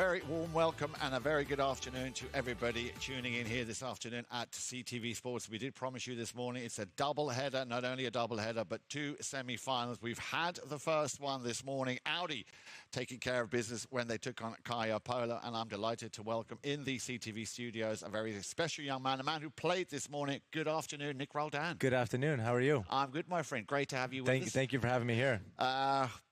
very warm welcome and a very good afternoon to everybody tuning in here this afternoon at CTV Sports. We did promise you this morning it's a double header, not only a double header, but two semi-finals. We've had the first one this morning, Audi taking care of business when they took on Caio Polo, and I'm delighted to welcome in the CTV studios a very special young man, a man who played this morning. Good afternoon, Nick Roldan. Good afternoon. How are you? I'm good, my friend. Great to have you with us. Thank you for having me here.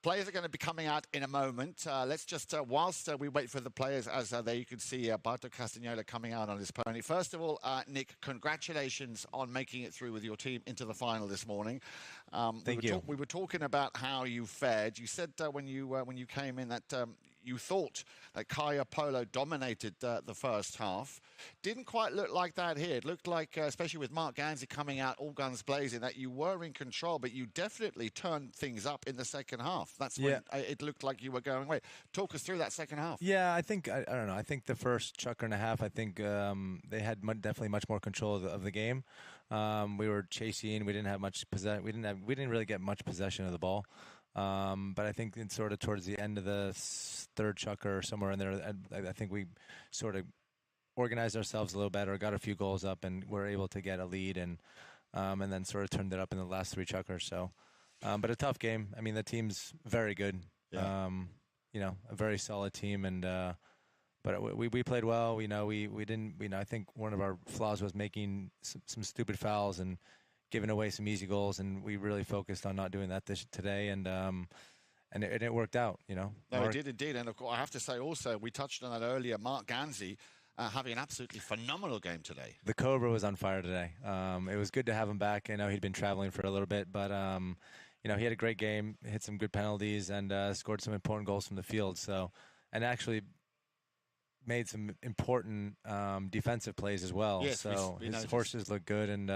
Players are going to be coming out in a moment. Let's just, whilst we wait for the players, as there you can see Barto Castagnola coming out on his pony. First of all, Nick, congratulations on making it through with your team into the final this morning. Thank you. We were talking about how you fared. You said when you came in that you thought that Caio Polo dominated the first half. Didn't quite look like that here. It looked like, especially with Mark Ganzi coming out all guns blazing, that you were in control, but you definitely turned things up in the second half. That's when it looked like you were going away. Talk us through that second half. Yeah, I think, I don't know, I think the first chukker and a half, I think they had definitely much more control of the game. We were chasing, we didn't have much possession, we didn't really get much possession of the ball. But I think it's sort of towards the end of the third chukker or somewhere in there, I think we sort of organized ourselves a little better, got a few goals up, and were able to get a lead, and then sort of turned it up in the last three chukkers. So, but a tough game. I mean, the team's very good. Yeah. A very solid team, and but we played well. We didn't. I think one of our flaws was making some stupid fouls and giving away some easy goals, and we really focused on not doing that today, and it worked out, No, it did indeed, and of course, I have to say also, we touched on that earlier, Mark Ganzi having an absolutely phenomenal game today. The Cobra was on fire today. It was good to have him back. I know he'd been traveling for a little bit, but he had a great game, hit some good penalties, and scored some important goals from the field. So, and actually made some important defensive plays as well. Yes, so his horses look good, and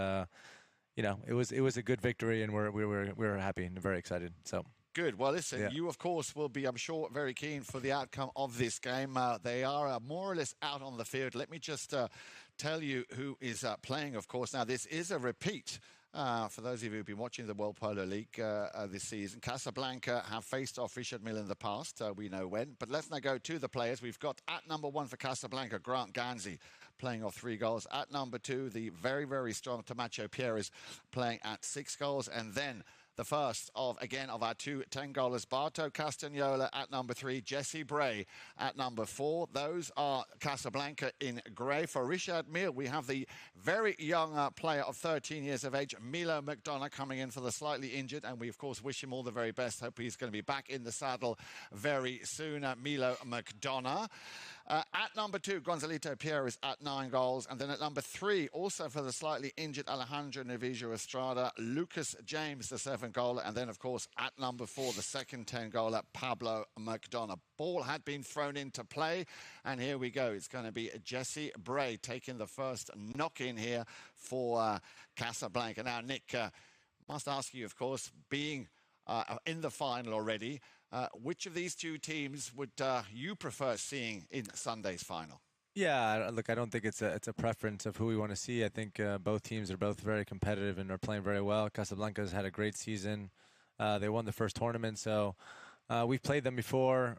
it was a good victory, and we were happy and very excited. So good. Well, listen, you of course will be, I'm sure, very keen for the outcome of this game. They are more or less out on the field. Let me just tell you who is playing. Of course, now this is a repeat. For those of you who've been watching the World Polo League this season, Casablanca have faced off Richard Mille in the past. We know when. But let's now go to the players. We've got at number 1 for Casablanca, Grant Ganzi, playing off 3 goals. At number 2, the very, very strong Tomacho Pierres playing at 6 goals. And then the first of our 2 10-goalers, Barto Castagnola at number 3, Jesse Bray at number 4. Those are Casablanca in grey. For Richard Mille, we have the very young player of 13 years of age, Mille McDonough, coming in for the slightly injured, and we of course wish him all the very best. Hope he's going to be back in the saddle very soon. Mille McDonough. At number 2, Gonzalito Pierre is at 9 goals, and then at number 3, also for the slightly injured Alejandro Navijo Estrada, Lucas James, the 7-goaler, and then of course at number 4, the second 10-goaler, Pablo McDonough. Ball had been thrown into play, and here we go. It's going to be Jesse Bray taking the first knock-in here for Casablanca. Now, Nick, must ask you, of course, being in the final already, which of these 2 teams would you prefer seeing in Sunday's final? Yeah, look, I don't think it's a preference of who we want to see. I think both teams are both very competitive and are playing very well. Casablanca's had a great season. They won the first tournament, so we've played them before.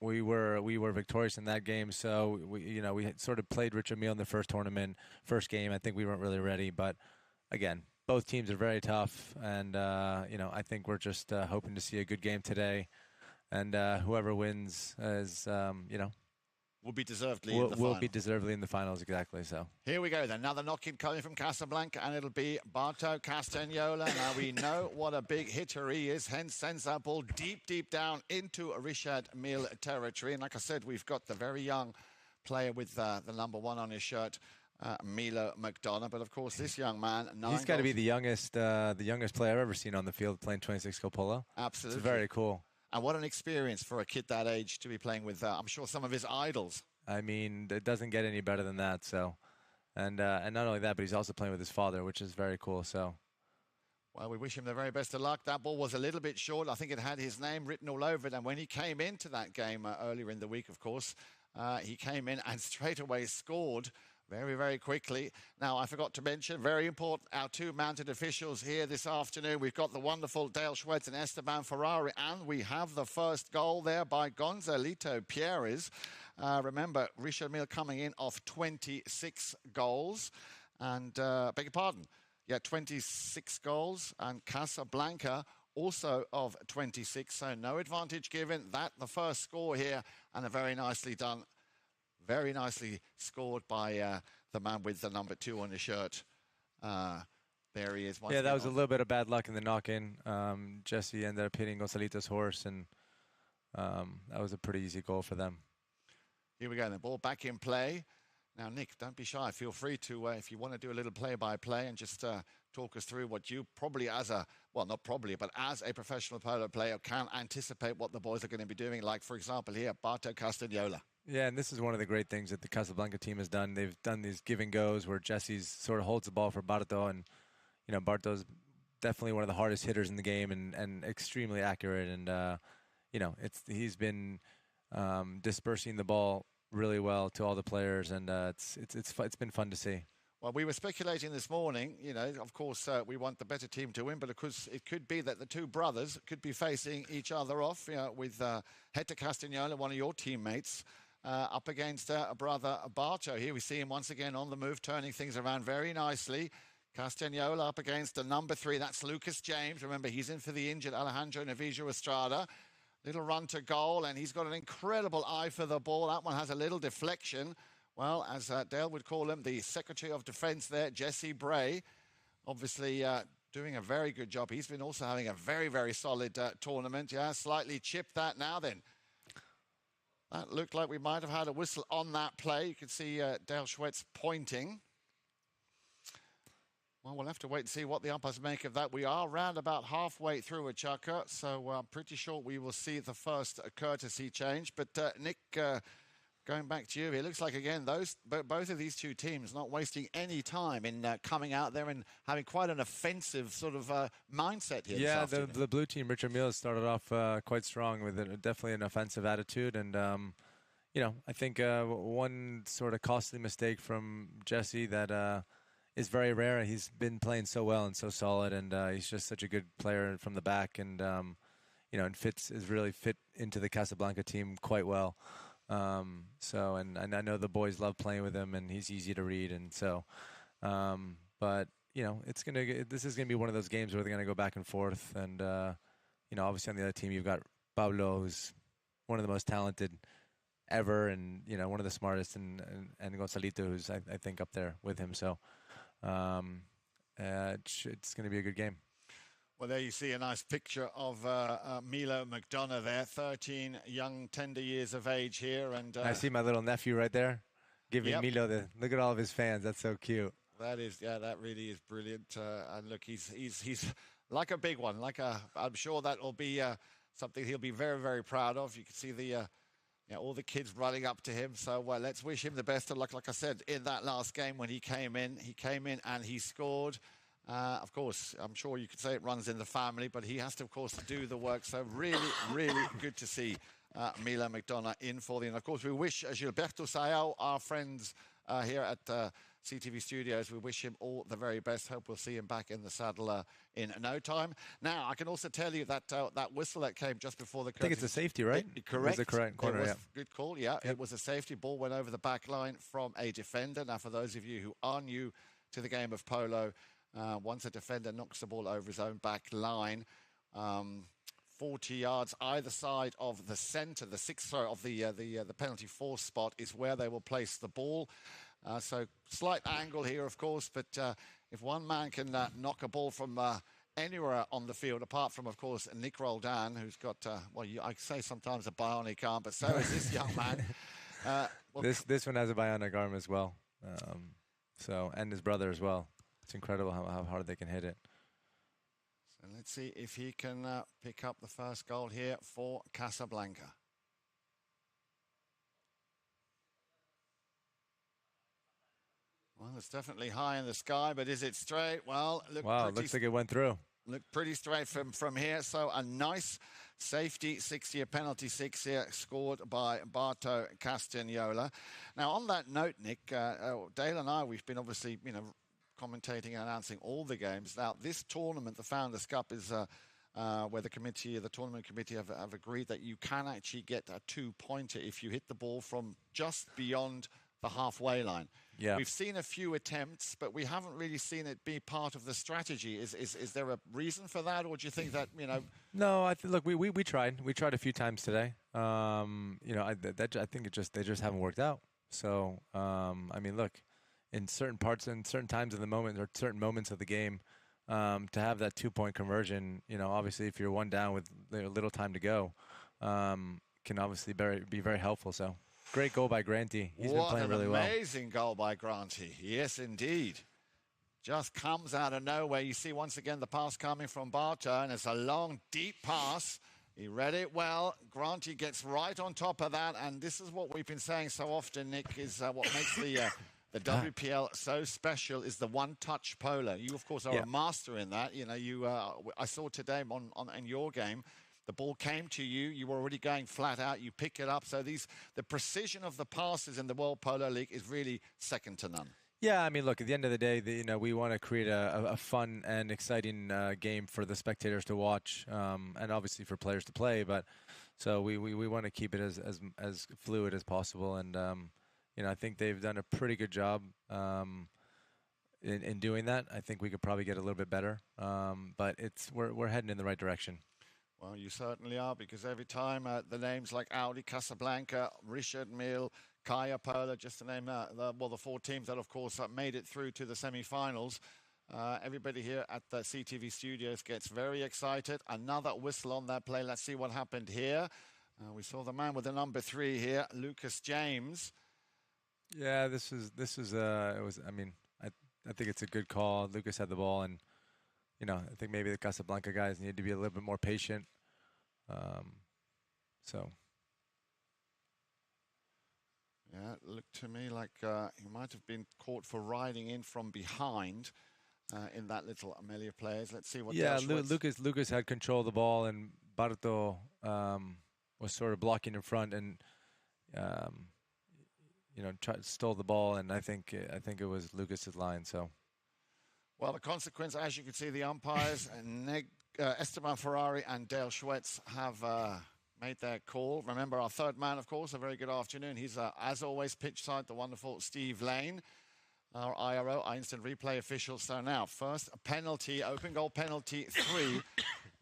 We were victorious in that game, so we had sort of played Richard Mille in the first first game. I think we weren't really ready, but again, both teams are very tough, and I think we're just hoping to see a good game today, and whoever wins is will be deservedly in the final. Will be deservedly in the finals, exactly. So here we go then. Another knock-in coming from Casablanca, and it'll be Barto Castagnola. Now we know what a big hitter he is, hence sends that ball deep, deep down into Richard Mille territory. And like I said, we've got the very young player with the number 1 on his shirt, Mille McDonough. But of course, this young man, he's got to be the youngest player I've ever seen on the field playing 26-goal polo. Absolutely, it's very cool. And what an experience for a kid that age to be playing with, I'm sure, some of his idols. I mean, it doesn't get any better than that. So, and not only that, but he's also playing with his father, which is very cool. So, well, we wish him the very best of luck. That ball was a little bit short. I think it had his name written all over it. And when he came into that game earlier in the week, of course, he came in and straight away scored Very, very quickly. Now, I forgot to mention, very important, our two mounted officials here this afternoon. We've got the wonderful Dale Schwetz and Esteban Ferrari, and we have the first goal there by Gonzalito Pierres. Remember, Richard Mille coming in off 26 goals. And, beg your pardon, yeah, 26 goals. And Casablanca also of 26, so no advantage given. That, the first score here, and a very nicely done. Very nicely scored by the man with the number 2 on his shirt. There he is. Yeah, that was a little bit of bad luck in the knock-in. Jesse ended up hitting Gonzalito's horse, and that was a pretty easy goal for them. Here we go. The ball back in play. Now, Nick, don't be shy. Feel free to, if you want to do a little play-by-play and just talk us through what you probably as a, well, not probably, but as a professional polo player can anticipate what the boys are going to be doing. Like, for example, here, Barto Castagnola. Yeah, and this is one of the great things that the Casablanca team has done. They've done these give and goes where Jesse's sort of holds the ball for Barto, and you know Barto's definitely one of the hardest hitters in the game and extremely accurate. And you know he's been dispersing the ball really well to all the players, and it's been fun to see. Well, we were speculating this morning, you know, of course, we want the better team to win, but of course, it could be that the two brothers could be facing each other off, you know, with Hector Castagnola, one of your teammates, up against brother Barto. Here we see him once again on the move, turning things around very nicely. Castagnola up against the number 3. That's Lucas James. Remember, he's in for the injured Alejandro Navijo Estrada. Little run to goal, and he's got an incredible eye for the ball. That one has a little deflection. Well, as Dale would call him, the Secretary of Defense there, Jesse Bray, obviously doing a very good job. He's been also having a very, very solid tournament. Yeah, slightly chipped that now then. That looked like we might have had a whistle on that play. You can see Dale Schwetz pointing. Well, we'll have to wait and see what the umpires make of that. We are round about halfway through a chukker, so I'm pretty sure we will see the first courtesy change. But Nick, going back to you, it looks like, again, both of these two teams not wasting any time in coming out there and having quite an offensive sort of mindset here. Yeah, the blue team, Richard Mille, started off quite strong with definitely an offensive attitude. And, you know, I think one sort of costly mistake from Jesse that is very rare. He's been playing so well and so solid, and he's just such a good player from the back. And, you know, and is really fit into the Casablanca team quite well. And I know the boys love playing with him, and he's easy to read. And so, but you know, this is gonna be one of those games where they're gonna go back and forth. And you know, obviously on the other team you've got Pablo, who's one of the most talented ever, and you know, one of the smartest, and Gonzalito, who's I think up there with him. So, it's gonna be a good game. Well, there you see a nice picture of Mille McDonough there, 13 young, tender years of age here. And I see my little nephew right there giving Mille look at all of his fans. That's so cute. That is, yeah, that really is brilliant. And look, he's like a big one. I'm sure that will be something he'll be very, very proud of. You can see all the kids running up to him. So let's wish him the best of luck. Like I said, in that last game when he came in and he scored. Of course, I'm sure you could say it runs in the family, but he has to, of course, do the work. So really, really good to see Mille McDonough in for the... And, of course, we wish Gilberto Sayao, our friends here at CTV Studios, we wish him all the very best. Hope we'll see him back in the saddle in no time. Now, I can also tell you that that whistle that came just before the... I think it's a safety, right? Correct. It was the correct corner, yeah. Good call, yeah. Yep. It was a safety. Ball went over the back line from a defender. Now, for those of you who are new to the game of polo... once a defender knocks the ball over his own back line, 40 yards either side of the centre, the penalty force spot is where they will place the ball. So slight angle here, of course, but if one man can knock a ball from anywhere on the field, apart from, of course, Nick Roldan, who's got, I say sometimes a bionic arm, but so is this young man. This one has a bionic arm as well, and his brother as well. It's incredible how hard they can hit it. So let's see if he can pick up the first goal here for Casablanca. Well, it's definitely high in the sky, but is it straight? Well, wow, it looks like it went through. Looked pretty straight from here. So a nice Safety 60, a penalty 6 here, scored by Barto Castagnola. Now, on that note, Nick, Dale and I, we've been obviously, commentating and announcing all the games. Now, this tournament, the Founders Cup, is where the tournament committee have agreed that you can actually get a 2-pointer if you hit the ball from just beyond the halfway line. Yeah. We've seen a few attempts, but we haven't really seen it be part of the strategy. Is there a reason for that, or do you think that, No, look, we tried. We tried a few times today. I think they just haven't worked out. So, look, in certain times of the moment, or certain moments of the game, to have that 2-point conversion, obviously if you're one down with little time to go, can obviously be very helpful. So. Great goal by Granty. He's been playing really well. What an amazing goal by Granty. Yes, indeed. Just comes out of nowhere. You see once again the pass coming from Barto, and it's a long, deep pass. He read it well. Granty gets right on top of that, and this is what we've been saying so often, Nick, is what makes the WPL so special is the one-touch polo. You, of course, are a master in that. I saw today in your game, the ball came to you. You were already going flat out. You pick it up. So the precision of the passes in the World Polo League is really second to none. Yeah, look, at the end of the day, we want to create a fun and exciting game for the spectators to watch, and obviously for players to play. But so we want to keep it as fluid as possible. And I think they've done a pretty good job in doing that. I think we could probably get a little bit better, but we're heading in the right direction. Well, you certainly are, because every time the names like Audi, Casablanca, Richard Mille, Kaya Pola, just to name the 4 teams that, of course, made it through to the semi-finals. Everybody here at the CTV studios gets very excited. Another whistle on that play. Let's see what happened here. We saw the man with the number 3 here, Lucas James. Yeah, this is it was. I think it's a good call. Lucas had the ball, and I think maybe the Casablanca guys need to be a little bit more patient. Yeah, it looked to me like he might have been caught for riding in from behind in that little melee of players. Let's see what. Yeah, Lucas had control of the ball, and Barto was sort of blocking in front, and stole the ball, and I think it was Lucas's line. So. Well, the consequence, as you can see, the umpires, Esteban Ferrari and Dale Schwetz have made their call. Remember, our third man, of course, a very good afternoon. He's, as always, pitch side, the wonderful Steve Lane, our IRO, our instant replay official. So now, first, a penalty, open goal penalty 3,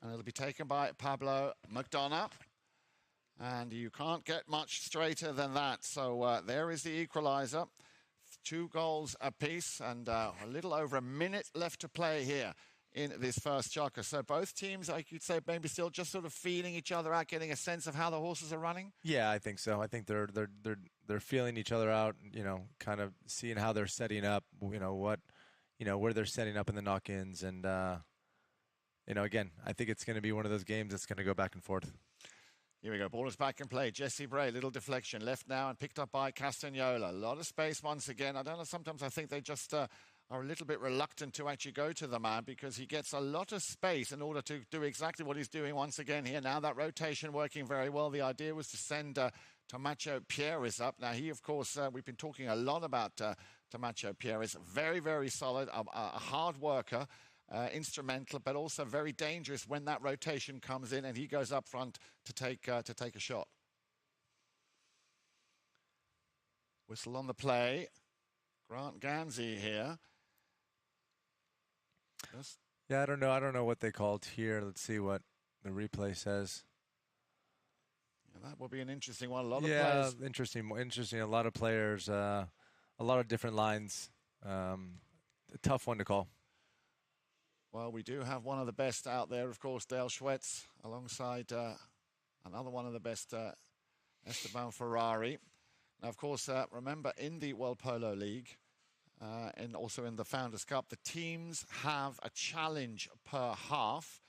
and it'll be taken by Pablo McDonough. And you can't get much straighter than that. So there is the equaliser. 2 goals apiece, and a little over a minute left to play here in this first chukker. So both teams, I could say, maybe still just sort of feeling each other out, getting a sense of how the horses are running. Yeah, I think so. I think they're feeling each other out. Kind of seeing how they're setting up. Where they're setting up in the knock-ins, and again, I think it's going to be one of those games that's going to go back and forth. Here we go. Ball is back in play. Jesse Bray, little deflection. Left now and picked up by Castagnola. A lot of space once again. I don't know, sometimes I think they just are a little bit reluctant to actually go to the man, because he gets a lot of space in order to do exactly what he's doing once again here. Now that rotation working very well. The idea was to send Tomacho Pieris up. Now he, of course, we've been talking a lot about Tomacho Pieris. Very, very solid, a hard worker. Instrumental, but also very dangerous when that rotation comes in and he goes up front to take a shot. Whistle on the play. Grant Gansey here. Yeah, I don't know what they called here. Let's see what the replay says. Yeah, that will be an interesting one. A lot of players. Interesting. A lot of players. A lot of different lines. A tough one to call. Well, we do have one of the best out there, of course, Dale Schwetz, alongside another one of the best, Esteban Ferrari. Now, of course, remember, in the World Polo League, and also in the Founders Cup, the teams have a challenge per half.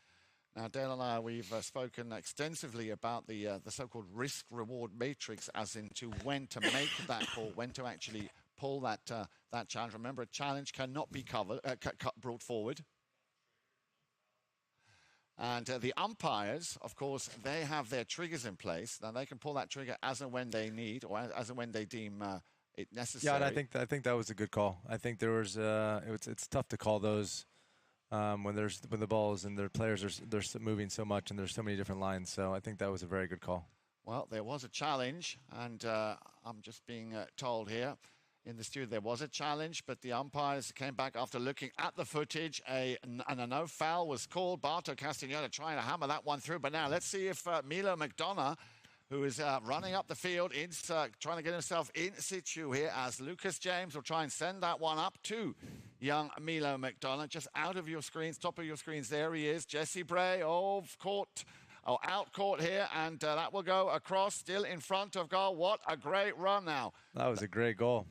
Now, Dale and I, we've spoken extensively about the so-called risk-reward matrix, as into when to make that call, when to actually pull that challenge. Remember, a challenge cannot be brought forward. And the umpires, of course, they have their triggers in place. Now, they can pull that trigger as and when they need, or as and when they deem it necessary. Yeah, and I think that was a good call. I think there was it's tough to call those when the balls and their players they're moving so much and there's so many different lines. So I think that was a very good call. Well, there was a challenge, and I'm just being told here in the studio there was a challenge, but the umpires came back after looking at the footage, and a no foul was called. Barto Castagnoli trying to hammer that one through, but now let's see if Mille McDonough, who is running up the field, trying to get himself in situ here, as Lucas James will try and send that one up to young Mille McDonough. Just out of your screens, top of your screens, there he is. Jesse Bray, out court here, and that will go across, still in front of goal. What a great run now. That was a great goal.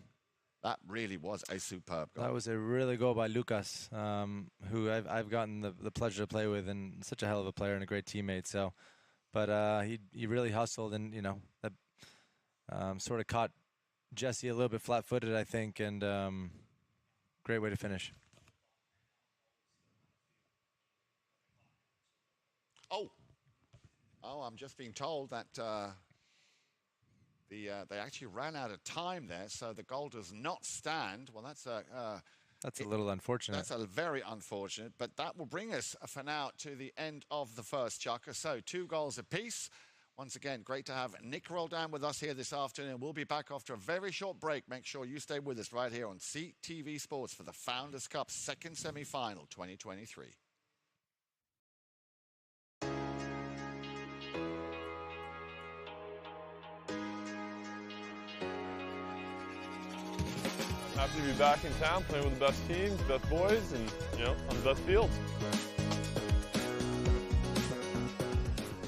That really was a superb goal. That was a really goal by Lucas, who I've gotten the pleasure to play with, and such a hell of a player and a great teammate. So, but he really hustled, and that sort of caught Jesse a little bit flat-footed, I think, and great way to finish. Oh, I'm just being told that they actually ran out of time there, so the goal does not stand. Well, that's a little unfortunate. That's a very unfortunate, but that will bring us for now to the end of the first chukker. So 2 goals apiece. Once again, great to have Nick Roldan with us here this afternoon. We'll be back after a very short break. Make sure you stay with us right here on CTV Sports for the Founders Cup second semi-final 2023. Happy to be back in town, playing with the best teams, best boys, and on the best fields.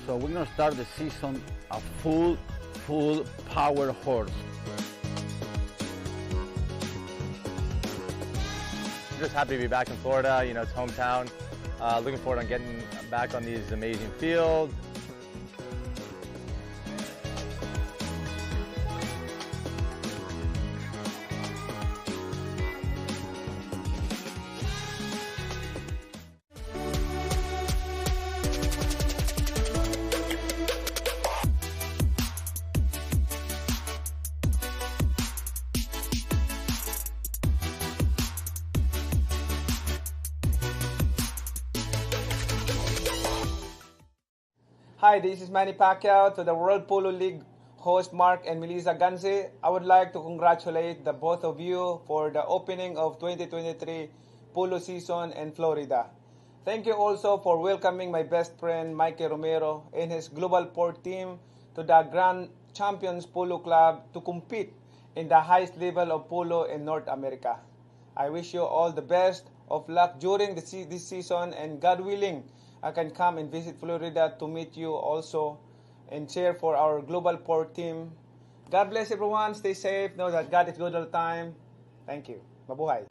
So we're gonna start the season a full power horse. Just happy to be back in Florida. It's hometown. Looking forward on getting back on these amazing fields. Hi, this is Manny Pacquiao to the World Polo League host Mark and Melissa Ganzi. I would like to congratulate the both of you for the opening of 2023 polo season in Florida. Thank you also for welcoming my best friend Mikey Romero and his Global Port team to the Grand Champions Polo Club to compete in the highest level of polo in North America. I wish you all the best of luck during this season, and God willing, I can come and visit Florida to meet you also and cheer for our Global Port team. God bless everyone. Stay safe. Know that God is good all the time. Thank you. Mabuhay.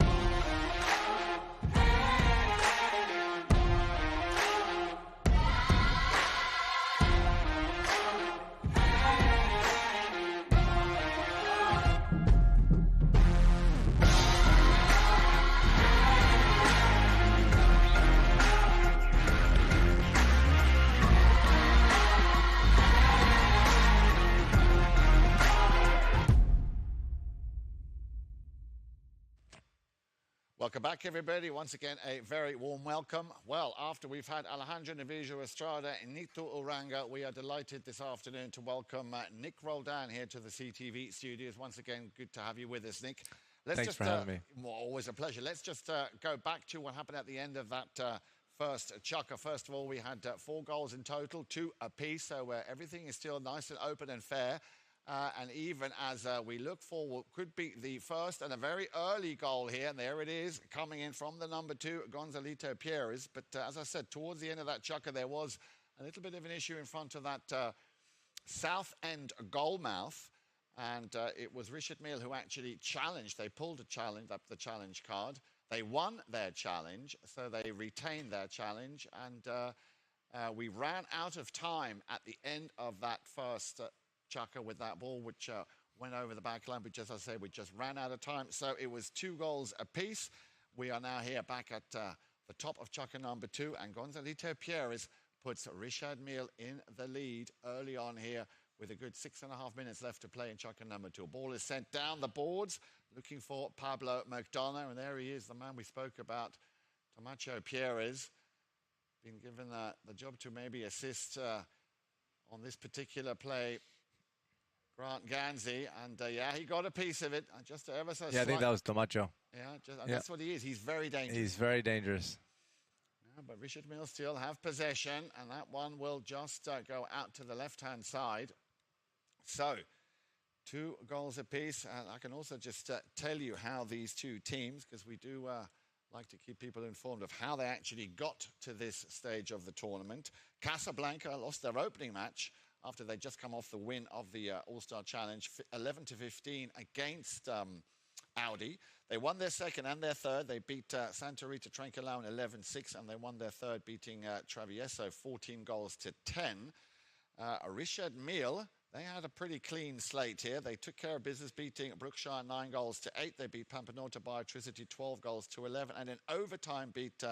Welcome back, everybody. Once again, a very warm welcome. Well, after we've had Alejandro Navijo Estrada and Nito Uranga, we are delighted this afternoon to welcome Nick Roldan here to the CTV studios. Once again, good to have you with us, Nick. Thanks for having me. Well, always a pleasure. Let's just go back to what happened at the end of that first chukker. First of all, we had 4 goals in total, 2 apiece, so everything is still nice and open and fair. And even as we look for what could be the first and a very early goal here, and there it is, coming in from the number 2, Gonzalito Pierres. But as I said, towards the end of that chukker, there was a little bit of an issue in front of that south end goal mouth. And it was Richard Mille who actually challenged. They pulled a challenge up the challenge card. They won their challenge, so they retained their challenge. And we ran out of time at the end of that first chukker with that ball, which went over the back line. But just as I say, we just ran out of time. So it was 2 goals apiece. We are now here back at the top of chukker number 2, and Gonzalito Pierres puts Richard Mille in the lead early on here with a good 6.5 minutes left to play in chukker number 2. Ball is sent down the boards, looking for Pablo McDonough, and there he is, the man we spoke about, Tomacho Pierres. Been given the job to maybe assist on this particular play, Grant Ganzi, and yeah, he got a piece of it. Just ever so Yeah, I think that was Tomacho. Yeah, that's what he is. He's very dangerous. He's very dangerous. Yeah, but Richard Mille still have possession, and that one will just go out to the left-hand side. So, 2 goals apiece, and I can also just tell you how these two teams, because we do like to keep people informed of how they actually got to this stage of the tournament. Casablanca lost their opening match after they just come off the win of the All-Star Challenge, 11-15 against Audi. They won their second and their third. They beat Santa Rita Tranquilao in 11-6, and they won their third, beating Travieso 14 goals to 10. Richard Mille, they had a pretty clean slate here. They took care of business, beating Brookshire 9 goals to 8. They beat Pampinota Biotricity 12 goals to 11. And in overtime beat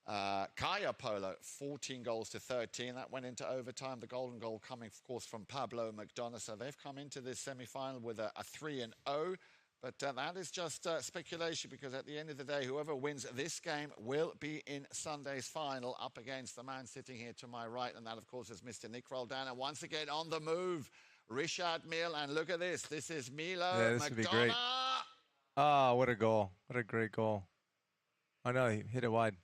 Kaya Polo 14 goals to 13. That went into overtime. The golden goal coming, of course, from Pablo McDonough. So they've come into this semi-final with a 3-0. But that is just speculation, because at the end of the day, whoever wins this game will be in Sunday's final up against the man sitting here to my right. And that, of course, is Mr. Nick Roldan. And once again, on the move, Richard Mille. And look at this. This is Milo Yeah, this would be great. Oh, what a goal. What a great goal. Oh, no, he hit it wide.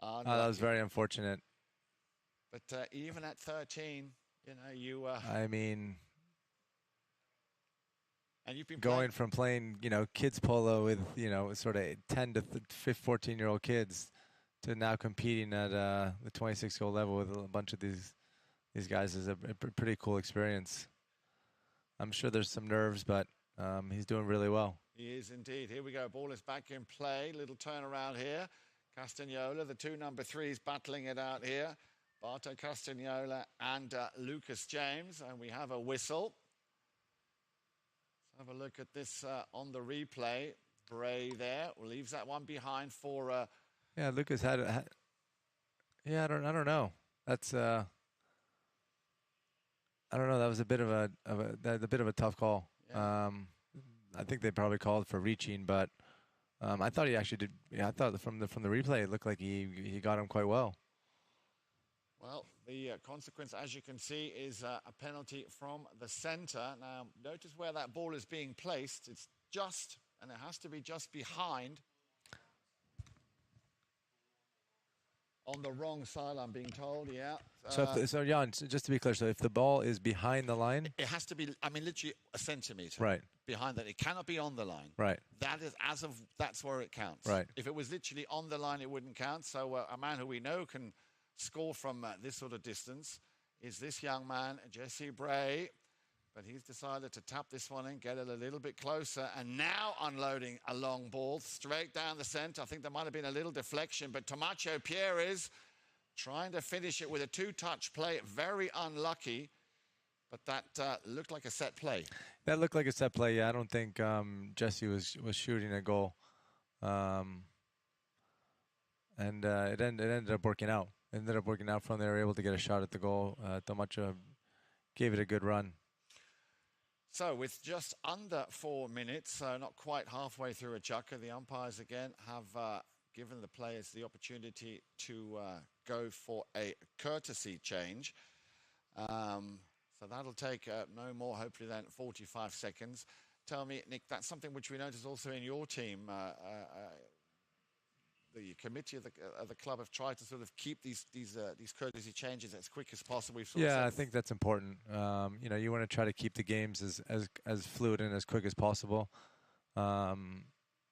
Oh, that was very unfortunate. But even at 13, you know, you... I mean... And you've been going from playing, you know, kids polo with, you know, sort of 10 to 14-year-old kids to now competing at the 26-year-old level with a bunch of these guys is a pretty cool experience. I'm sure there's some nerves, but he's doing really well. He is indeed. Here we go. Ball is back in play. Little turnaround here. Castagnola, the 2 number 3s battling it out here. Barto Castagnola and Lucas James. And we have a whistle. Have a look at this on the replay. Bray there leaves that one behind for. Yeah, Lucas had. Yeah, I don't know. That's. I don't know. That was a bit of a tough call. Yeah. I think they probably called for reaching, but I thought he actually did. Yeah, I thought from the replay it looked like he got him quite well. Well, the consequence, as you can see, is a penalty from the centre. Now, notice where that ball is being placed. It's just, and it has to be just behind. On the wrong side, I'm being told, yeah. So Jan, just to be clear, so if the ball is behind the line? It has to be, I mean, literally a centimetre. Right. Behind that. It cannot be on the line. Right. That is, that's where it counts. Right. If it was literally on the line, it wouldn't count. So a man who we know can score from this sort of distance is this young man, Jesse Bray. But he's decided to tap this one in, get it a little bit closer, and now unloading a long ball straight down the centre. I think there might have been a little deflection, but Tomacho Pierres trying to finish it with a 2-touch play. Very unlucky, but that looked like a set play. That looked like a set play, yeah. I don't think Jesse was shooting a goal. And it ended up working out. Ended up working out from there, able to get a shot at the goal. Tomacho gave it a good run. So with just under 4 minutes, so not quite halfway through a chukker, the umpires again have given the players the opportunity to go for a courtesy change. So that'll take no more, hopefully, than 45 seconds. Tell me, Nick, that's something which we noticed also in your team. The committee of the club have tried to sort of keep these courtesy changes as quick as possible. Yeah, I think that's important. You know, you want to try to keep the games as fluid and as quick as possible. You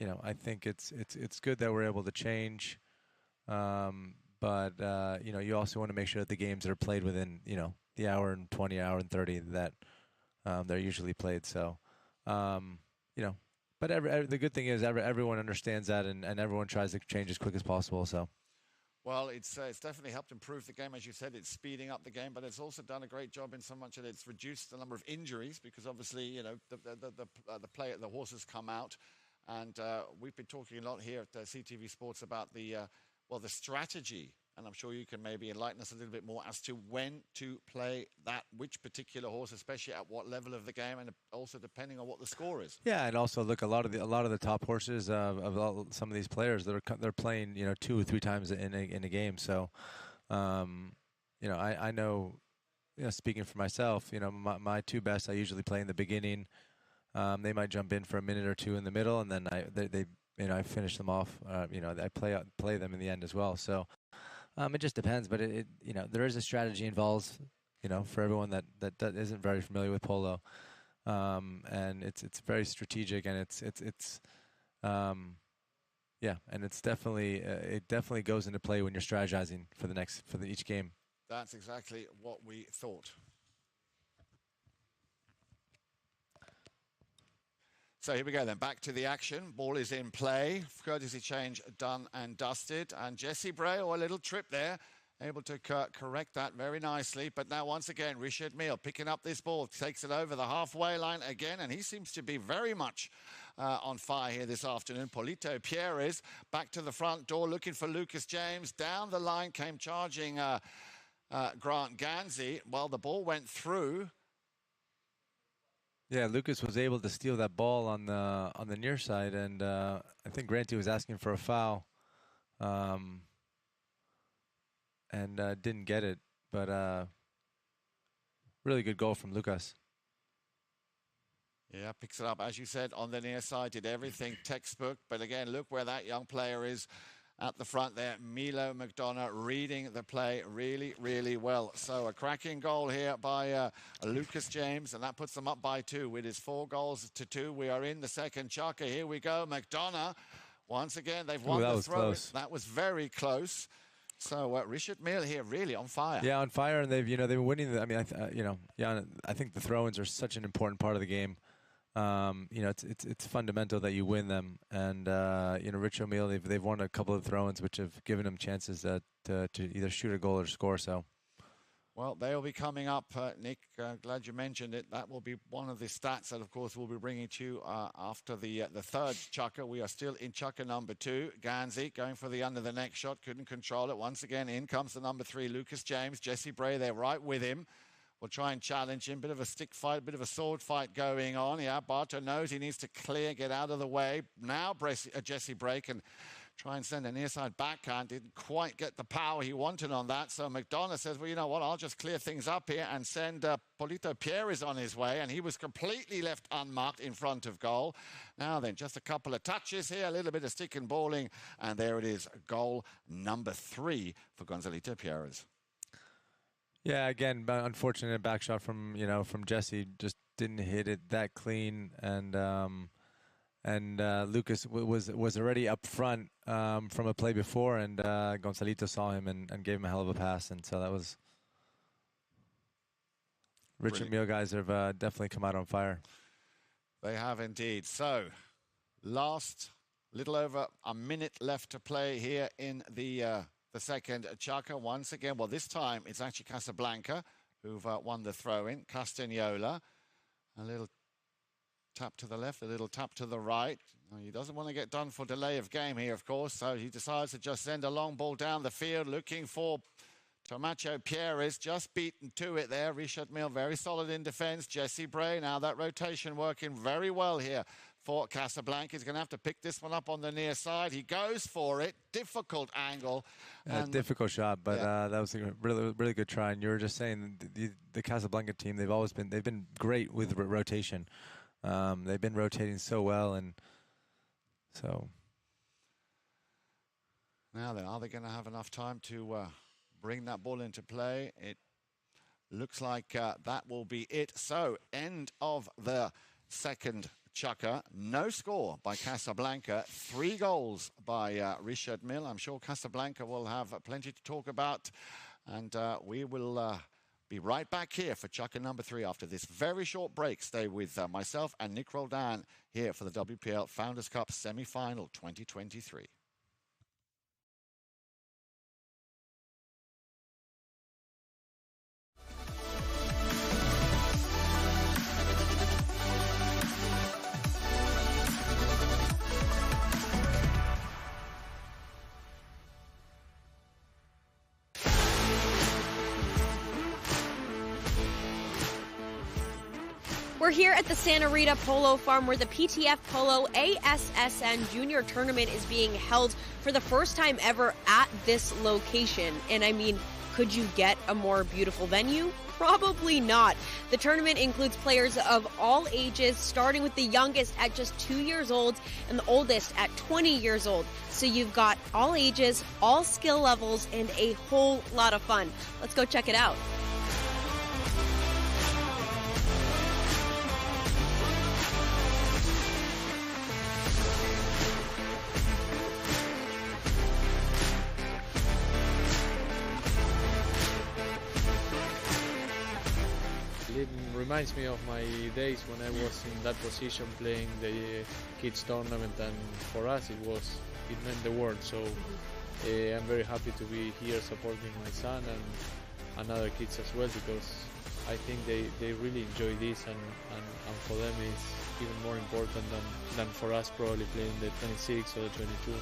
know, I think it's good that we're able to change, but you know, you also want to make sure that the games that are played within, you know, the hour and 20, hour and 30 that they're usually played. So, you know. But the good thing is everyone understands that, and everyone tries to change as quick as possible. So, well, it's definitely helped improve the game, as you said. It's speeding up the game, but it's also done a great job in so much that it's reduced the number of injuries, because obviously, you know, the horses come out, And we've been talking a lot here at CTV Sports about the strategy. And I'm sure you can maybe enlighten us a little bit more as to when to play which particular horse, especially at what level of the game, and also depending on what the score is. Yeah, and also look, a lot of the top horses of some of these players, they're playing 2 or 3 times in a game. So, I know, speaking for myself, my 2 best I usually play in the beginning. They might jump in for a minute or 2 in the middle, and then I finish them off. I play them in the end as well. So. It just depends, but there is a strategy involved, for everyone that isn't very familiar with polo, and it's very strategic, and and it's definitely it definitely goes into play when you're strategizing for each game. That's exactly what we thought. So here we go then, back to the action. Ball is in play. Courtesy change done and dusted. And Jesse Bray, a little trip there, able to correct that very nicely. But now once again, Richard Mille picking up this ball, takes it over the halfway line again. And he seems to be very much on fire here this afternoon. Polito Pierres back to the front door looking for Lucas James. Down the line came charging Grant Ganzi. Well, the ball went through. Yeah, Lucas was able to steal that ball on the near side, and I think Granty was asking for a foul, and didn't get it. But really good goal from Lucas. Yeah, picks it up, as you said, on the near side, did everything textbook. But again, look where that young player is at the front there. Milo McDonough reading the play really, really well. So a cracking goal here by Lucas James, and that puts them up by 2 with his 4 goals to 2. We are in the second chukker. Here we go. McDonough, once again, they've won the throw. Close. That was very close. So Richard Mille here really on fire. Yeah, on fire, and they've been winning. I think the throw-ins are such an important part of the game. It's fundamental that you win them, and Rich O'Meal, they've won a couple of throw-ins which have given them chances to either shoot a goal or score. So, well, they'll be coming up, Nick. Glad you mentioned it. That will be one of the stats that, of course, we'll be bringing to you after the third chukker. We are still in chukker number 2. Ganzi going for the under the neck shot, couldn't control it. Once again, in comes the number 3, Lucas James. Jesse Bray, they're right with him. We'll try and challenge him. Bit of a stick fight, bit of a sword fight going on. Yeah, Barto knows he needs to clear, get out of the way. Now Jesse Bray can try and send a near side backhand. Didn't quite get the power he wanted on that. So McDonough says, well, you know what, I'll just clear things up here and send Polito Pierres on his way. And he was completely left unmarked in front of goal. Now then, just a couple of touches here, a little bit of stick and balling. And there it is, goal number 3 for Gonzalito Pierres. Yeah, again, unfortunate back shot from Jesse, just didn't hit it that clean, and Lucas was already up front from a play before, and Gonzalito saw him and gave him a hell of a pass, and so that was. Richard Mille guys have definitely come out on fire. They have indeed. So, last little over a minute left to play here in the second chukker. Once again, well, this time it's actually Casablanca who've won the throw-in. Castagnola, a little tap to the left, a little tap to the right. He doesn't want to get done for delay of game here, of course, so he decides to just send a long ball down the field, looking for Tomacho Pierres, just beaten to it there. Richard Mille, very solid in defense. Jesse Bray, now that rotation working very well here for Casablanca. He's going to have to pick this one up on the near side. He goes for it. Difficult angle. Difficult shot, but that was a really, really good try. And you were just saying the Casablanca team, they've been great with rotation. They've been rotating so well, and so. Now then, are they going to have enough time to bring that ball into play? It looks like that will be it. So, end of the second chukker. No score by Casablanca. 3 goals by Richard Mille. I'm sure Casablanca will have plenty to talk about. And we will be right back here for chukker number 3 after this very short break. Stay with myself and Nick Roldan here for the WPL Founders Cup Semifinal 2023. We're here at the Santa Rita Polo Farm where the PTF Polo ASSN Junior Tournament is being held for the first time ever at this location. And I mean, could you get a more beautiful venue? Probably not. The tournament includes players of all ages, starting with the youngest at just 2 years old and the oldest at 20 years old. So you've got all ages, all skill levels, and a whole lot of fun. Let's go check it out. It reminds me of my days when I was in that position playing the kids tournament, and for us it meant the world. So I'm very happy to be here supporting my son and other kids as well, because I think they really enjoy this, and for them it's even more important than for us probably playing the 26 or the 22.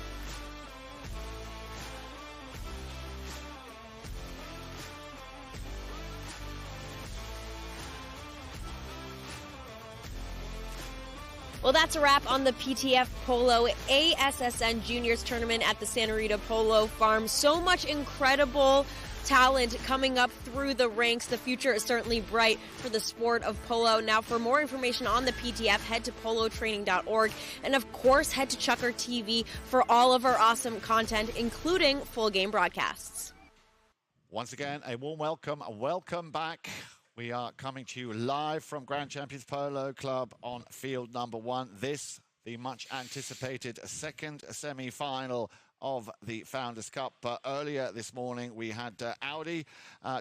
Well, that's a wrap on the PTF Polo ASSN Juniors Tournament at the Santa Rita Polo Farm. So much incredible talent coming up through the ranks. The future is certainly bright for the sport of polo. Now, for more information on the PTF, head to polotraining.org. And, of course, head to Chucker TV for all of our awesome content, including full game broadcasts. Once again, a warm welcome. Welcome back. We are coming to you live from Grand Champions Polo Club on field number 1. This, the much anticipated second semi-final of the Founders Cup. Earlier this morning, we had Audi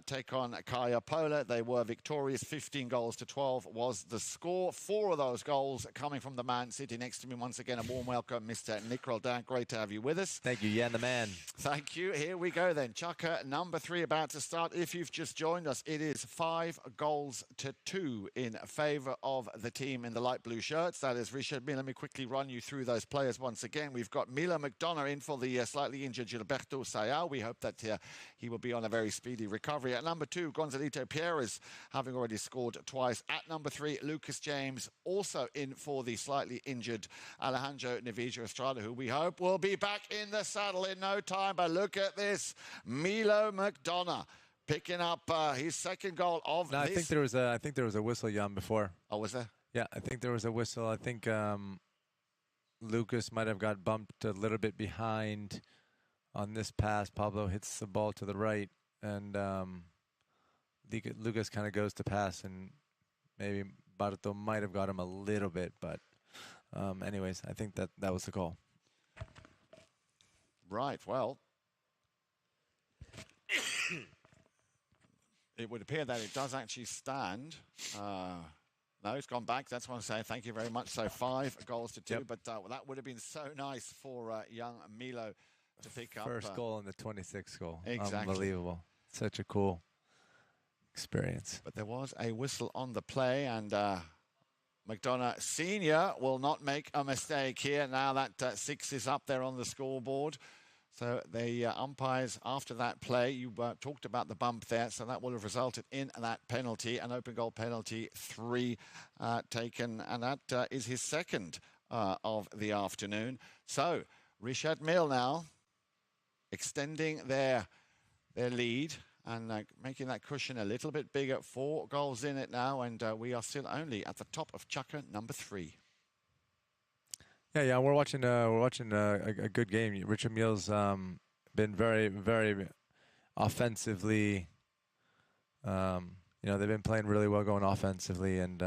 take on Kaya Pola. They were victorious. 15 goals to 12 was the score. 4 of those goals coming from the man sitting next to me. Once again, a warm welcome, Mr. Nick Roldan. Great to have you with us. Thank you, Jan the man. Thank you. Here we go then. Chucker number 3 about to start. If you've just joined us, it is 5 goals to 2 in favour of the team in the light blue shirts. That is Richard Mille. Let me quickly run you through those players once again. We've got Mille McDonough in for the slightly injured Gilberto Sayao. We hope that he will be on a very speedy recovery. At number 2, Gonzalito Pierres, having already scored twice. At number 3, Lucas James, also in for the slightly injured Alejandro Nevija Estrada, who we hope will be back in the saddle in no time. But look at this, Mille McDonough picking up his second goal of this. I think there was a whistle, Jan, before. Oh, was there? Yeah, I think there was a whistle. I think Lucas might have got bumped a little bit behind on this pass. Pablo hits the ball to the right, and Lucas kind of goes to pass, and maybe Barto might have got him a little bit, but anyways, I think that was the call. Right, well, it would appear that it does actually stand. No, it's gone back. That's what I'm saying. Thank you very much. So 5 goals to 2, Yep. but that would have been so nice for young Milo to pick up. First goal in the 26th goal. Exactly. Unbelievable. Such a cool experience. But there was a whistle on the play, and McDonough Sr. will not make a mistake here. Now that 6 is up there on the scoreboard. So the umpires, after that play, you talked about the bump there, so that will have resulted in that penalty, an open goal penalty, 3 taken, and that is his second of the afternoon. So Richard Mille now extending their lead and making that cushion a little bit bigger. 4 goals in it now, and we are still only at the top of Chucker number 3. Yeah, we're watching a good game. Richard Mille's been very, very offensively. They've been playing really well going offensively, and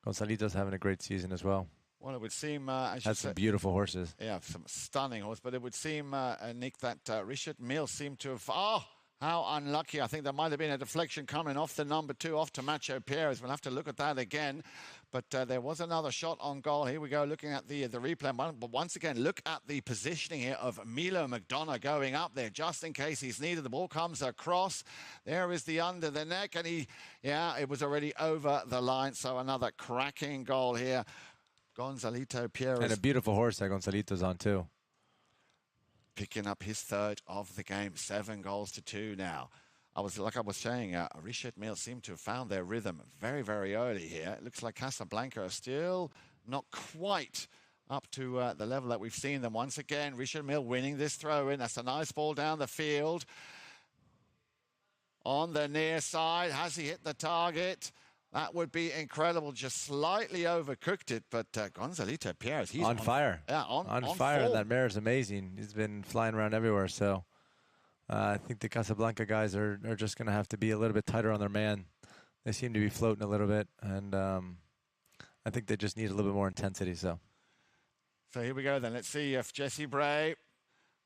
Gonzalito's having a great season as well. Well, it would seem has some beautiful horses. Yeah, some stunning horses. But it would seem, Nick, that Richard Mille seemed to have. Oh, how unlucky! I think there might have been a deflection coming off the number 2, off to Macho Pierres. We'll have to look at that again. But there was another shot on goal. Here we go, looking at the replay. But once again, look at the positioning here of Mille McDonough going up there, just in case he's needed. The ball comes across. There is the under the neck, and it was already over the line. So another cracking goal here. Gonzalito Pierres. And a beautiful horse that Gonzalito's on, too. Picking up his 3rd of the game. 7 goals to 2 now. like I was saying, Richard Mille seemed to have found their rhythm very, very early here. It looks like Casablanca are still not quite up to the level that we've seen them. Once again, Richard Mille winning this throw-in. That's a nice ball down the field. On the near side, has he hit the target? That would be incredible. Just slightly overcooked it, but Gonzalito Pierres, he's on fire. Yeah, on fire. form. That mare is amazing. He's been flying around everywhere. So I think the Casablanca guys are just going to have to be a little bit tighter on their man. They seem to be floating a little bit, and I think they just need a little bit more intensity. So here we go then. Let's see if Jesse Bray,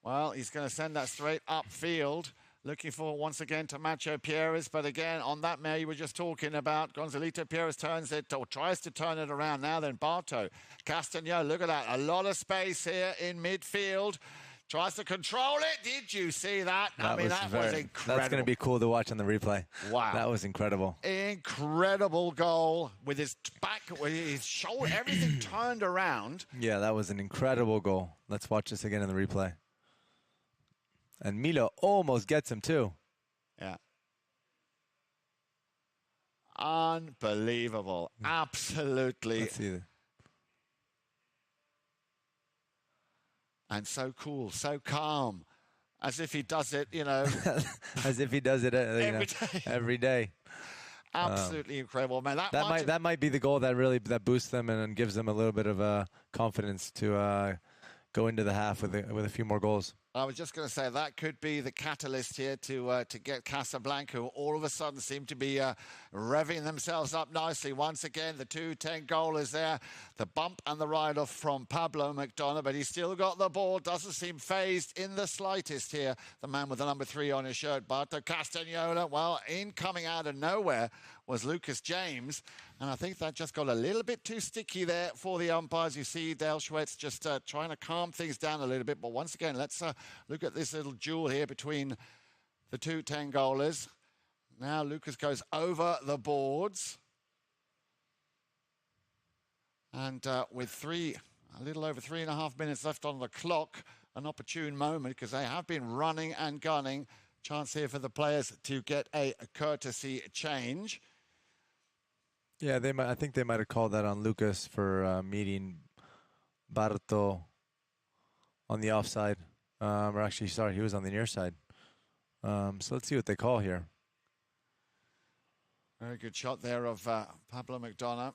well, he's going to send that straight upfield. Looking for, once again, Tamacho Pierres. But again, on that mare you were just talking about, Gonzalito Pierres turns it, or tries to turn it around now. Then Barto Castagnol, look at that. A lot of space here in midfield. Tries to control it. Did you see that? That was incredible. That's going to be cool to watch on the replay. Wow. That was incredible. Incredible goal with his back, with his shoulder, everything turned around. Yeah, that was an incredible goal. Let's watch this again in the replay. And Mille almost gets him, too. Yeah. Unbelievable. Absolutely. Let's see. And so cool, so calm. As if he does it, you know. As if he does it every day. Absolutely incredible, man. That might be the goal that boosts them and gives them a little bit of confidence to go into the half with a few more goals. I was just going to say that could be the catalyst here to get Casablanca, who all of a sudden seem to be revving themselves up nicely. Once again, the 2-10 goalers there. The bump and the ride-off from Pablo McDonough, but he's still got the ball. Doesn't seem phased in the slightest here. The man with the number 3 on his shirt, Barto Castagnol. Well, coming out of nowhere was Lucas James. And I think that just got a little bit too sticky there for the umpires. You see Dale Schwetz just trying to calm things down a little bit. But once again, let's look at this little duel here between the 2 10 goalers. Now Lucas goes over the boards. And with a little over 3.5 minutes left on the clock, an opportune moment because they have been running and gunning. Chance here for the players to get a courtesy change. Yeah, I think they might have called that on Lucas for meeting Barto on the offside. Or actually, sorry, he was on the near side. So let's see what they call here. Very good shot there of Pablo McDonough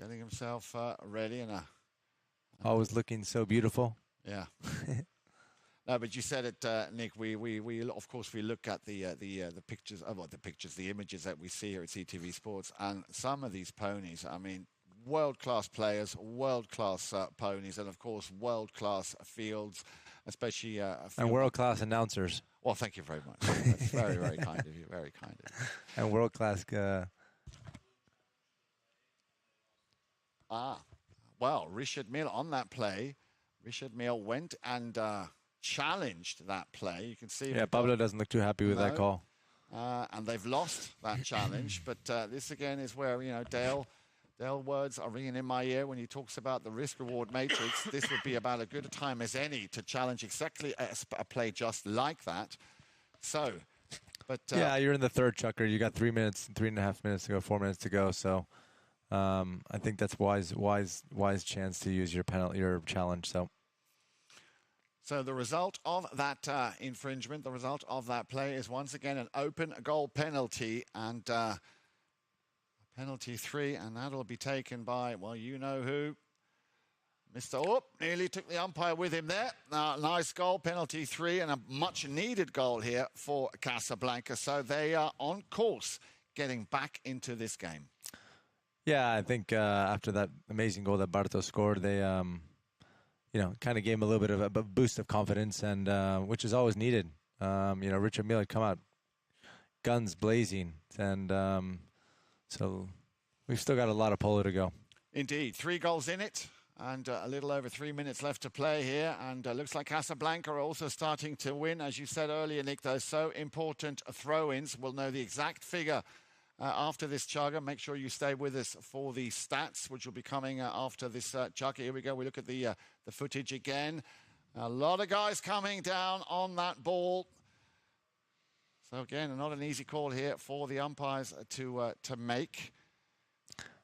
getting himself ready. Always looking so beautiful. Yeah. No, but you said it, Nick. We of course we look at the pictures, the images that we see here at CTV Sports, and some of these ponies. I mean, world-class players, world-class ponies, and of course world-class fields, especially and world-class announcers. Well, thank you very much. That's very, very kind of you. Very kind of you. And world-class. Well, Richard Mille on that play. Richard Mille went and challenged that play. You can see. Yeah, Pablo doesn't look too happy with that call. And they've lost that challenge. But this again is where, you know, Dale words are ringing in my ear when he talks about the risk-reward matrix. This would be about as good a time as any to challenge exactly a play just like that. So, but yeah, you're in the third, Chucker. You got 3 minutes, 3.5 minutes to go, 4 minutes to go. So I think that's wise chance to use your challenge. So the result of that infringement, the result of that play is once again an open goal penalty and penalty 3, and that'll be taken by, well, you know who. Mr. Nearly took the umpire with him there. Nice goal, penalty 3, and a much-needed goal here for Casablanca. So they are on course getting back into this game. Yeah, I think after that amazing goal that Barto scored, they kind of gave him a little bit of a boost of confidence, and which is always needed. Richard Mille had come out guns blazing, and so we've still got a lot of polo to go. Indeed, 3 goals in it, and a little over 3 minutes left to play here, and looks like Casablanca are also starting to win. As you said earlier, Nick, those so important throw-ins. We'll know the exact figure after this chugger. Make sure you stay with us for the stats, which will be coming after this chugger. Here we go. We look at the footage again. A lot of guys coming down on that ball. So again, not an easy call here for the umpires to make.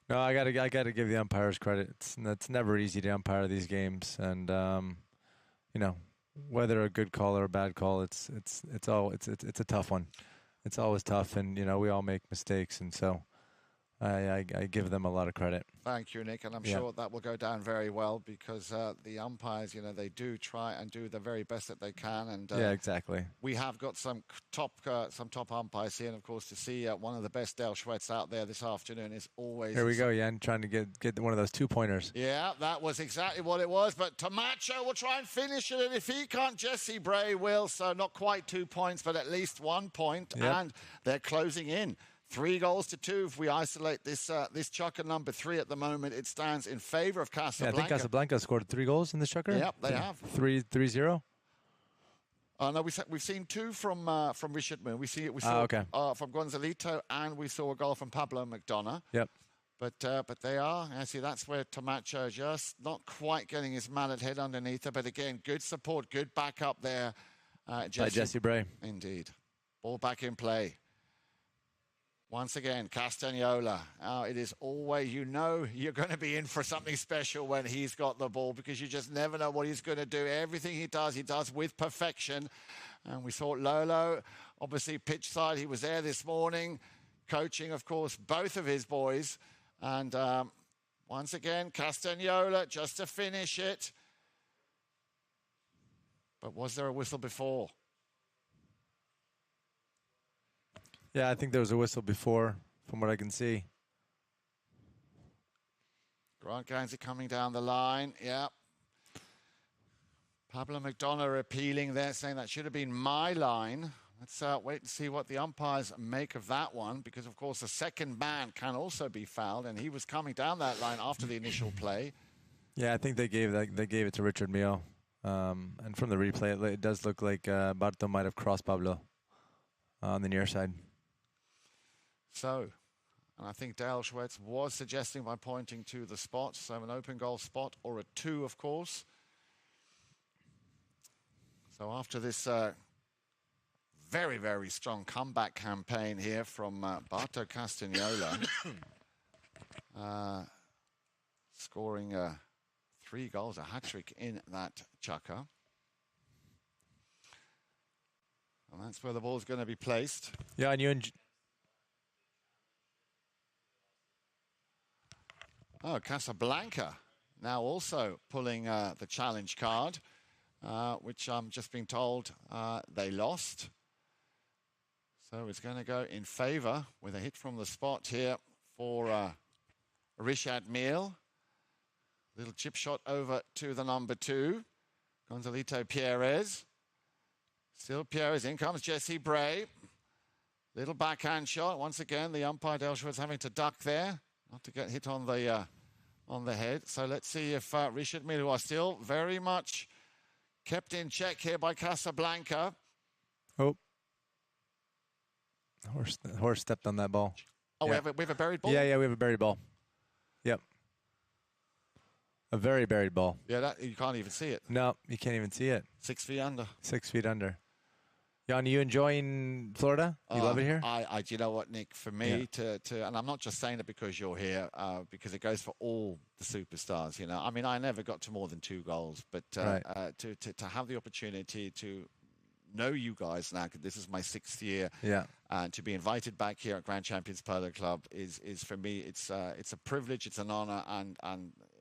No, I gotta give the umpires credit. It's never easy to umpire these games, and you know, whether a good call or a bad call, it's a tough one. It's always tough, and you know, we all make mistakes, and so I give them a lot of credit. Thank you, Nick, and I'm sure that will go down very well because the umpires, you know, they do try and do the very best that they can. And yeah, exactly. We have got some top umpires here, and of course, to see one of the best Dale Schwetz out there this afternoon is always. Here we go, Jan, trying to get one of those 2-pointers. Yeah, that was exactly what it was. But Tamacho will try and finish it, and if he can't, Jesse Bray will. So not quite 2 points, but at least 1 point, and they're closing in. 3 goals to 2. If we isolate this chukker number 3 at the moment, it stands in favor of Casablanca. Yeah, I think Casablanca scored 3 goals in this chukker. Yep, they have. 3-0. No, we've seen 2 from Richard Moon. We saw from Gonzalito, and we saw a goal from Pablo McDonough. Yep. But they are. I see that's where Tamacho just not quite getting his mallet head underneath her. But again, good support, good backup there. By Jesse Bray. Indeed. Ball back in play. Once again, Castagnola. It is always, you know, you're going to be in for something special when he's got the ball because you just never know what he's going to do. Everything he does with perfection. And we saw Lolo, obviously pitch side. He was there this morning, coaching, of course, both of his boys. And once again, Castagnola just to finish it. But was there a whistle before? Yeah, I think there was a whistle before, from what I can see. Grant Gansey coming down the line. Yeah. Pablo McDonough appealing there, saying that should have been my line. Let's wait and see what the umpires make of that one, because, of course, the second man can also be fouled, and he was coming down that line after the initial play. Yeah, I think they gave it to Richard Mille. And from the replay, it does look like Barto might have crossed Pablo on the near side. So, and I think Dale Schwetz was suggesting by pointing to the spot, so an open goal spot or a 2, of course. So after this very, very strong comeback campaign here from Barto Castagnola, scoring 3 goals, a hat-trick in that chukker. And that's where the ball's going to be placed. Yeah, and Oh, Casablanca now also pulling the challenge card, which I'm just being told they lost. So it's going to go in favor with a hit from the spot here for Richard Mille. Little chip shot over to the number 2, Gonzalito Perez. Still Perez, in comes Jesse Bray. Little backhand shot. Once again, the umpire Dale Schwetz having to duck there, not to get hit on the head. So let's see if Richard Mille, who are still very much kept in check here by Casablanca. Oh. Horse stepped on that ball. Oh, yeah. we have a buried ball? Yeah, we have a buried ball. Yep. A very buried ball. Yeah, you can't even see it. No, you can't even see it. 6 feet under. 6 feet under. Jan, are you enjoying Florida? You love it here? You know what, Nick? For me, and I'm not just saying it because you're here, because it goes for all the superstars. You know, I mean, I never got to more than 2 goals, but to have the opportunity to know you guys now, because this is my 6th year, and to be invited back here at Grand Champions Polo Club is for me, it's a privilege, it's an honor, and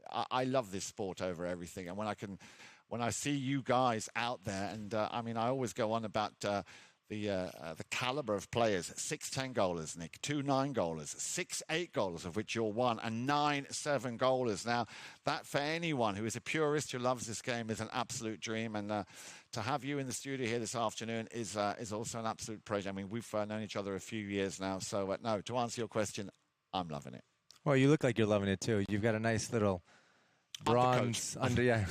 I love this sport over everything. And when I see you guys out there, and I mean, I always go on about the caliber of players. 6 10-goalers, Nick, 2 9-goalers, 6 8-goalers, of which you're one, and 9 7-goalers. Now, that for anyone who is a purist who loves this game is an absolute dream. And to have you in the studio here this afternoon is also an absolute pleasure. I mean, we've known each other a few years now. So, no, to answer your question, I'm loving it. Well, you look like you're loving it, too. You've got a nice little bronze under, yeah.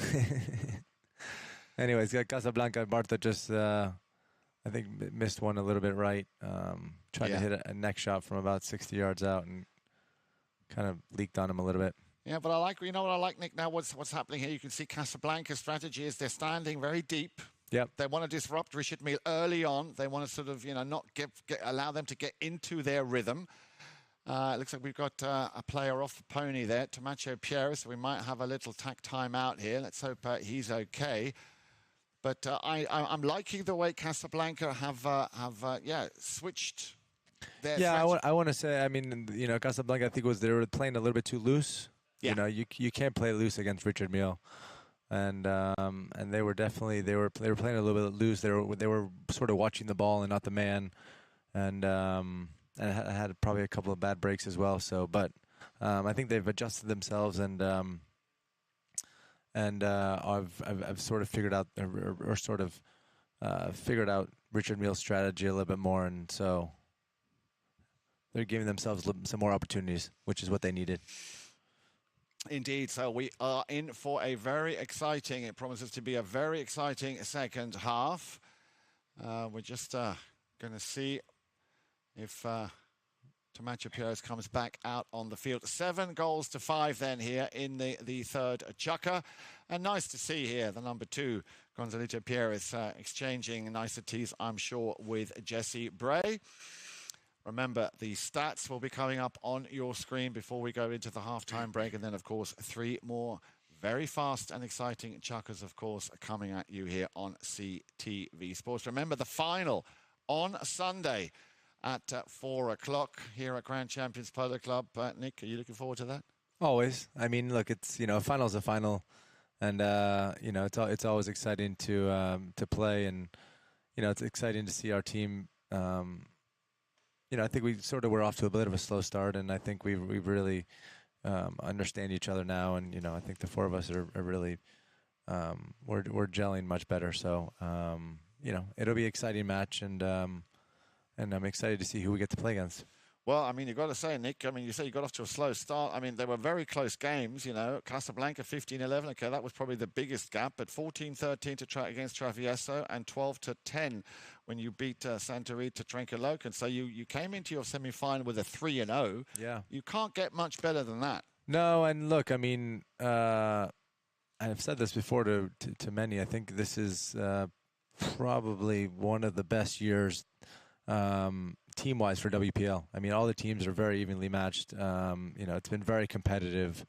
Anyways, Casablanca, Barto just, I think, missed one a little bit right. Tried to hit a neck shot from about 60 yards out and kind of leaked on him a little bit. Yeah, but you know what I like, Nick, now what's happening here? You can see Casablanca's strategy is they're standing very deep. Yep. They want to disrupt Richard Mille early on. They want to sort of, not allow them to get into their rhythm. It looks like we've got a player off the pony there, Tomacho Pierre, so we might have a little tack time out here. Let's hope he's okay. But I'm liking the way Casablanca have switched their strategy. I want to say, I mean, Casablanca, I think they were playing a little bit too loose. Yeah. You can't play loose against Richard Mille. And they were playing a little bit loose. They were sort of watching the ball and not the man. And had probably a couple of bad breaks as well. So, but I think they've adjusted themselves, and I've sort of figured out figured out Richard Mille's strategy a little bit more, and so they're giving themselves some more opportunities, which is what they needed. Indeed. So we are in for a very exciting. It promises to be a very exciting second half. We're just going to see if Tomacho Pierre comes back out on the field. 7-5 then here in the third chukker. And nice to see here the number 2, Gonzalito Pierre, exchanging niceties, I'm sure, with Jesse Bray. Remember, the stats will be coming up on your screen before we go into the halftime break. And then, of course, 3 more very fast and exciting chukkers, of course, coming at you here on CTV Sports. Remember, the final on Sunday at 4 o'clock here at Grand Champions Polo Club. Nick, are you looking forward to that? Always. I mean, look, it's a final's a final, and it's always exciting to play, and it's exciting to see our team. I think we sort of were off to a bit of a slow start, and I think we really understand each other now, and I think the 4 of us are really we're gelling much better. So it'll be an exciting match, and I'm excited to see who we get to play against. Well, I mean, you've got to say, Nick, I mean, you say you got off to a slow start. I mean, they were very close games, Casablanca 15-11. Okay, that was probably the biggest gap, but 14-13 to try against Travieso and 12-10 when you beat Santarita Trenquelocan. So you came into your semi-final with a 3-0. Yeah. You can't get much better than that. No, and look, I mean, I've said this before to many. I think this is probably one of the best years team-wise for WPL. I mean, all the teams are very evenly matched. It's been very competitive.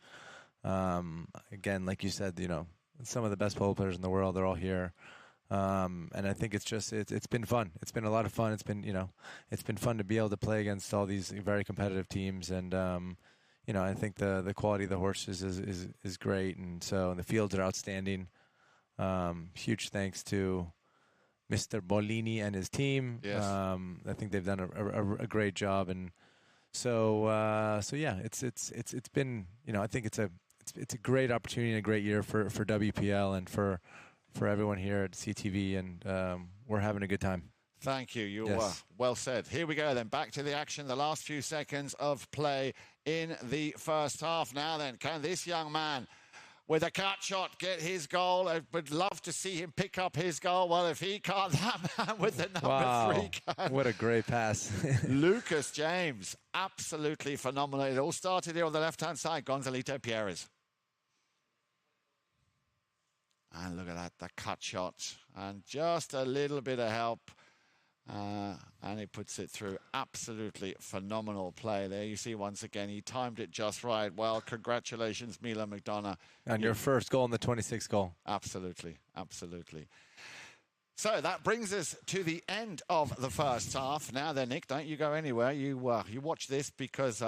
Again, like you said, some of the best polo players in the world, they're all here. And I think it's been fun. It's been a lot of fun. It's been fun to be able to play against all these very competitive teams. And, I think the quality of the horses is great. And so the fields are outstanding. Huge thanks to Mr. Bolini and his team. Yes. I think they've done a great job, and so yeah, it's been I think it's a great opportunity and a great year for WPL and for everyone here at CTV, and we're having a good time. Thank you. You Yes. Well said. Here we go then. Back to the action. The last few seconds of play in the first half. Now then, can this young man with a cut shot get his goal? I would love to see him pick up his goal. Well, if he can't, that man with the number 3 can. What a great pass. Lucas James, absolutely phenomenal. It all started here on the left-hand side, Gonzalito Pierres. And look at that, the cut shot. And just a little bit of help. And he puts it through. Absolutely phenomenal play there. You see, once again, he timed it just right. Well, congratulations, Mille McDonough. And your first goal in the 26th goal. Absolutely, absolutely. So that brings us to the end of the first half. Now then, Nick, don't you go anywhere. You watch this because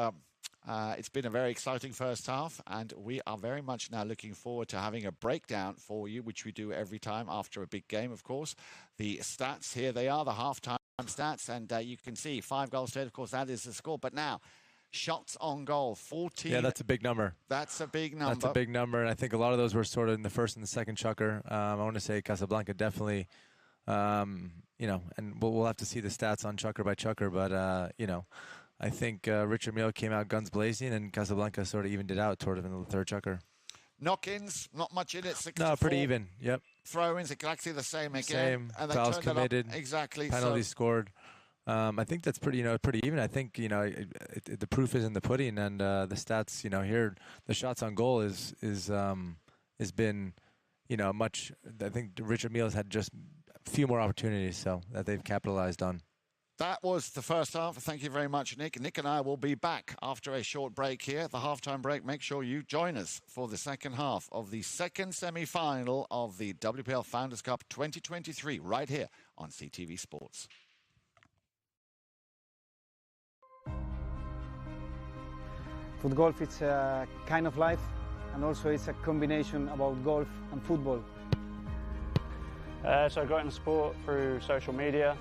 it's been a very exciting first half, and we are very much now looking forward to having a breakdown for you, which we do every time after a big game, of course. The stats, here they are, the halftime stats, and you can see 5 goals to 8. Of course, that is the score. But now, shots on goal, 14. Yeah, that's a big number. That's a big number. That's a big number, and I think a lot of those were sort of in the first and the second chukker. I want to say Casablanca definitely, and we'll have to see the stats on chukker by chukker, but, I think Richard Mille came out guns blazing, and Casablanca sort of evened it out toward in the third chukker. Knock-ins, not much in it. 6 No, pretty even. Yep. Throw-ins, exactly the same again. Same. And Fouls committed. Exactly. Penalties scored. I think that's pretty even. I think the proof is in the pudding, and the stats. Here the shots on goal has been much. I think Richard Mille had just few more opportunities so that they've capitalized on. That was the first half. Thank you very much, Nick. Nick and I will be back after a short break here, the halftime break. Make sure you join us for the second half of the second semi-final of the WPL Founders Cup 2023 right here on CTV Sports. Foot golf is a kind of life, and also it's a combination about golf and football. So I got into sport through social media.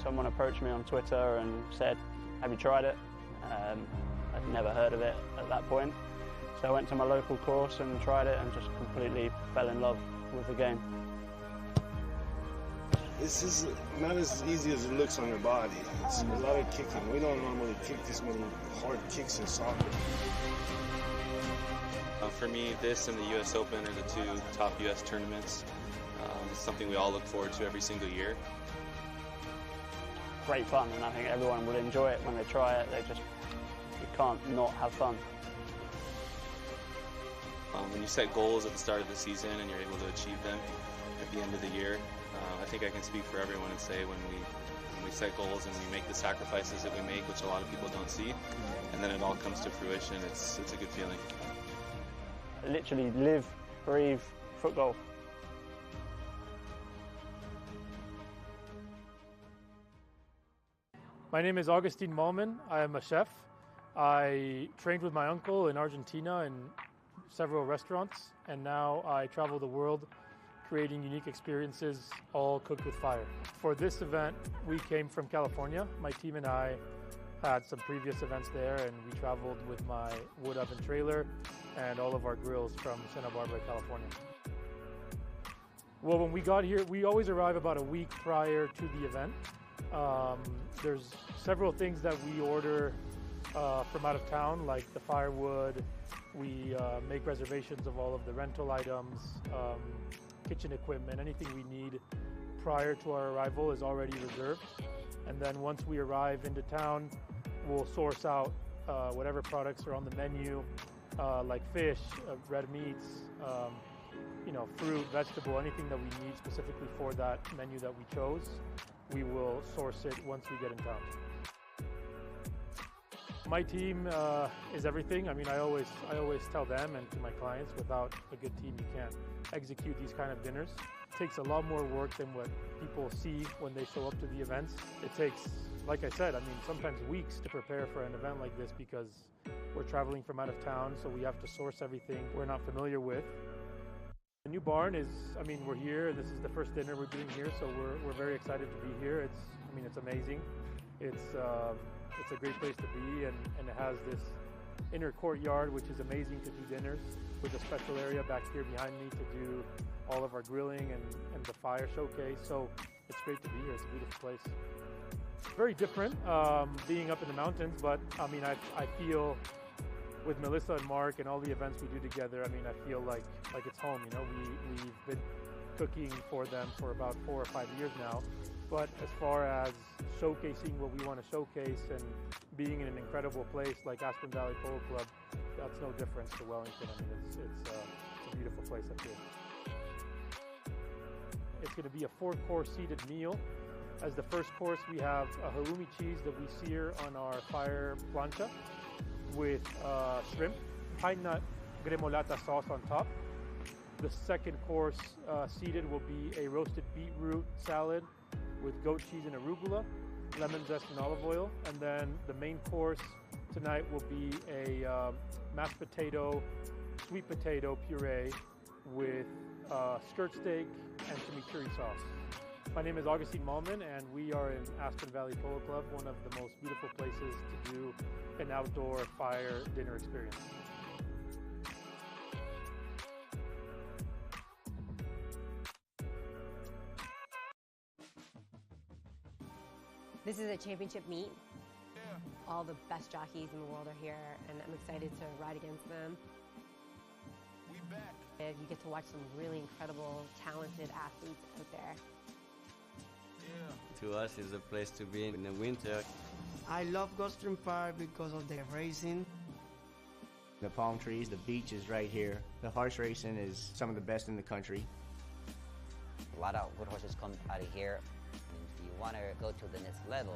Someone approached me on Twitter and said, have you tried it? I'd never heard of it at that point. So I went to my local course and tried it and just completely fell in love with the game. This is not as easy as it looks on your body. It's a lot of kicking. We don't normally kick this many hard kicks in soccer. For me, this and the US Open are the two top US tournaments. It's something we all look forward to every single year. Great fun, and I think everyone will enjoy it when they try it. You can't not have fun. When you set goals at the start of the season and you're able to achieve them at the end of the year, I think I can speak for everyone and say when we set goals and we make the sacrifices that we make, which a lot of people don't see, and then it all comes to fruition, it's a good feeling. I literally live, breathe foot golf. My name is Augustine Malman. I am a chef. I trained with my uncle in Argentina in several restaurants, and now I travel the world creating unique experiences, all cooked with fire. For this event, we came from California. My team and I had some previous events there, and we traveled with my wood oven trailer and all of our grills from Santa Barbara, California. Well, when we got here, we always arrive about a week prior to the event. There's several things that we order from out of town, like the firewood. We make reservations of all of the rental items, kitchen equipment, anything we need prior to our arrival is already reserved. And then once we arrive into town, we'll source out whatever products are on the menu, like fish, red meats, fruit, vegetable, anything that we need specifically for that menu that we chose. We will source it once we get in town. My team is everything. I mean, I always tell them and to my clients, without a good team, you can't execute these kind of dinners. It takes a lot more work than what people see when they show up to the events. It takes, like I said, sometimes weeks to prepare for an event like this because we're traveling from out of town, so we have to source everything we're not familiar with. The new barn is, we're here. This is the first dinner we're doing here, so we're very excited to be here. It's amazing. It's a great place to be, and it has this inner courtyard, which is amazing to do dinners, with a special area back here behind me to do all of our grilling and the fire showcase. So it's great to be here. It's a beautiful place. It's very different being up in the mountains, but I feel with Melissa and Mark and all the events we do together, I feel like it's home. We've been cooking for them for about 4 or 5 years now. But as far as showcasing what we want to showcase and being in an incredible place like Aspen Valley Polo Club, that's no difference to Wellington. It's a beautiful place up here. It's going to be a 4-course seated meal. As the first course, we have a halloumi cheese that we sear on our fire plancha with shrimp, pine nut gremolata sauce on top. The second course seated will be a roasted beetroot salad with goat cheese and arugula, lemon zest and olive oil. And then the main course tonight will be a mashed potato, sweet potato puree with skirt steak and chimichurri sauce. My name is Augustine Malman, and we are in Aspen Valley Polo Club, one of the most beautiful places to do an outdoor fire dinner experience. This is a championship meet. All the best jockeys in the world are here, and I'm excited to ride against them. And you get to watch some really incredible, talented athletes out there. To us, it's a place to be in the winter. I love Gulfstream Park because of the racing. The palm trees, the beach is right here. The horse racing is some of the best in the country. A lot of good horses come out of here. And if you want to go to the next level,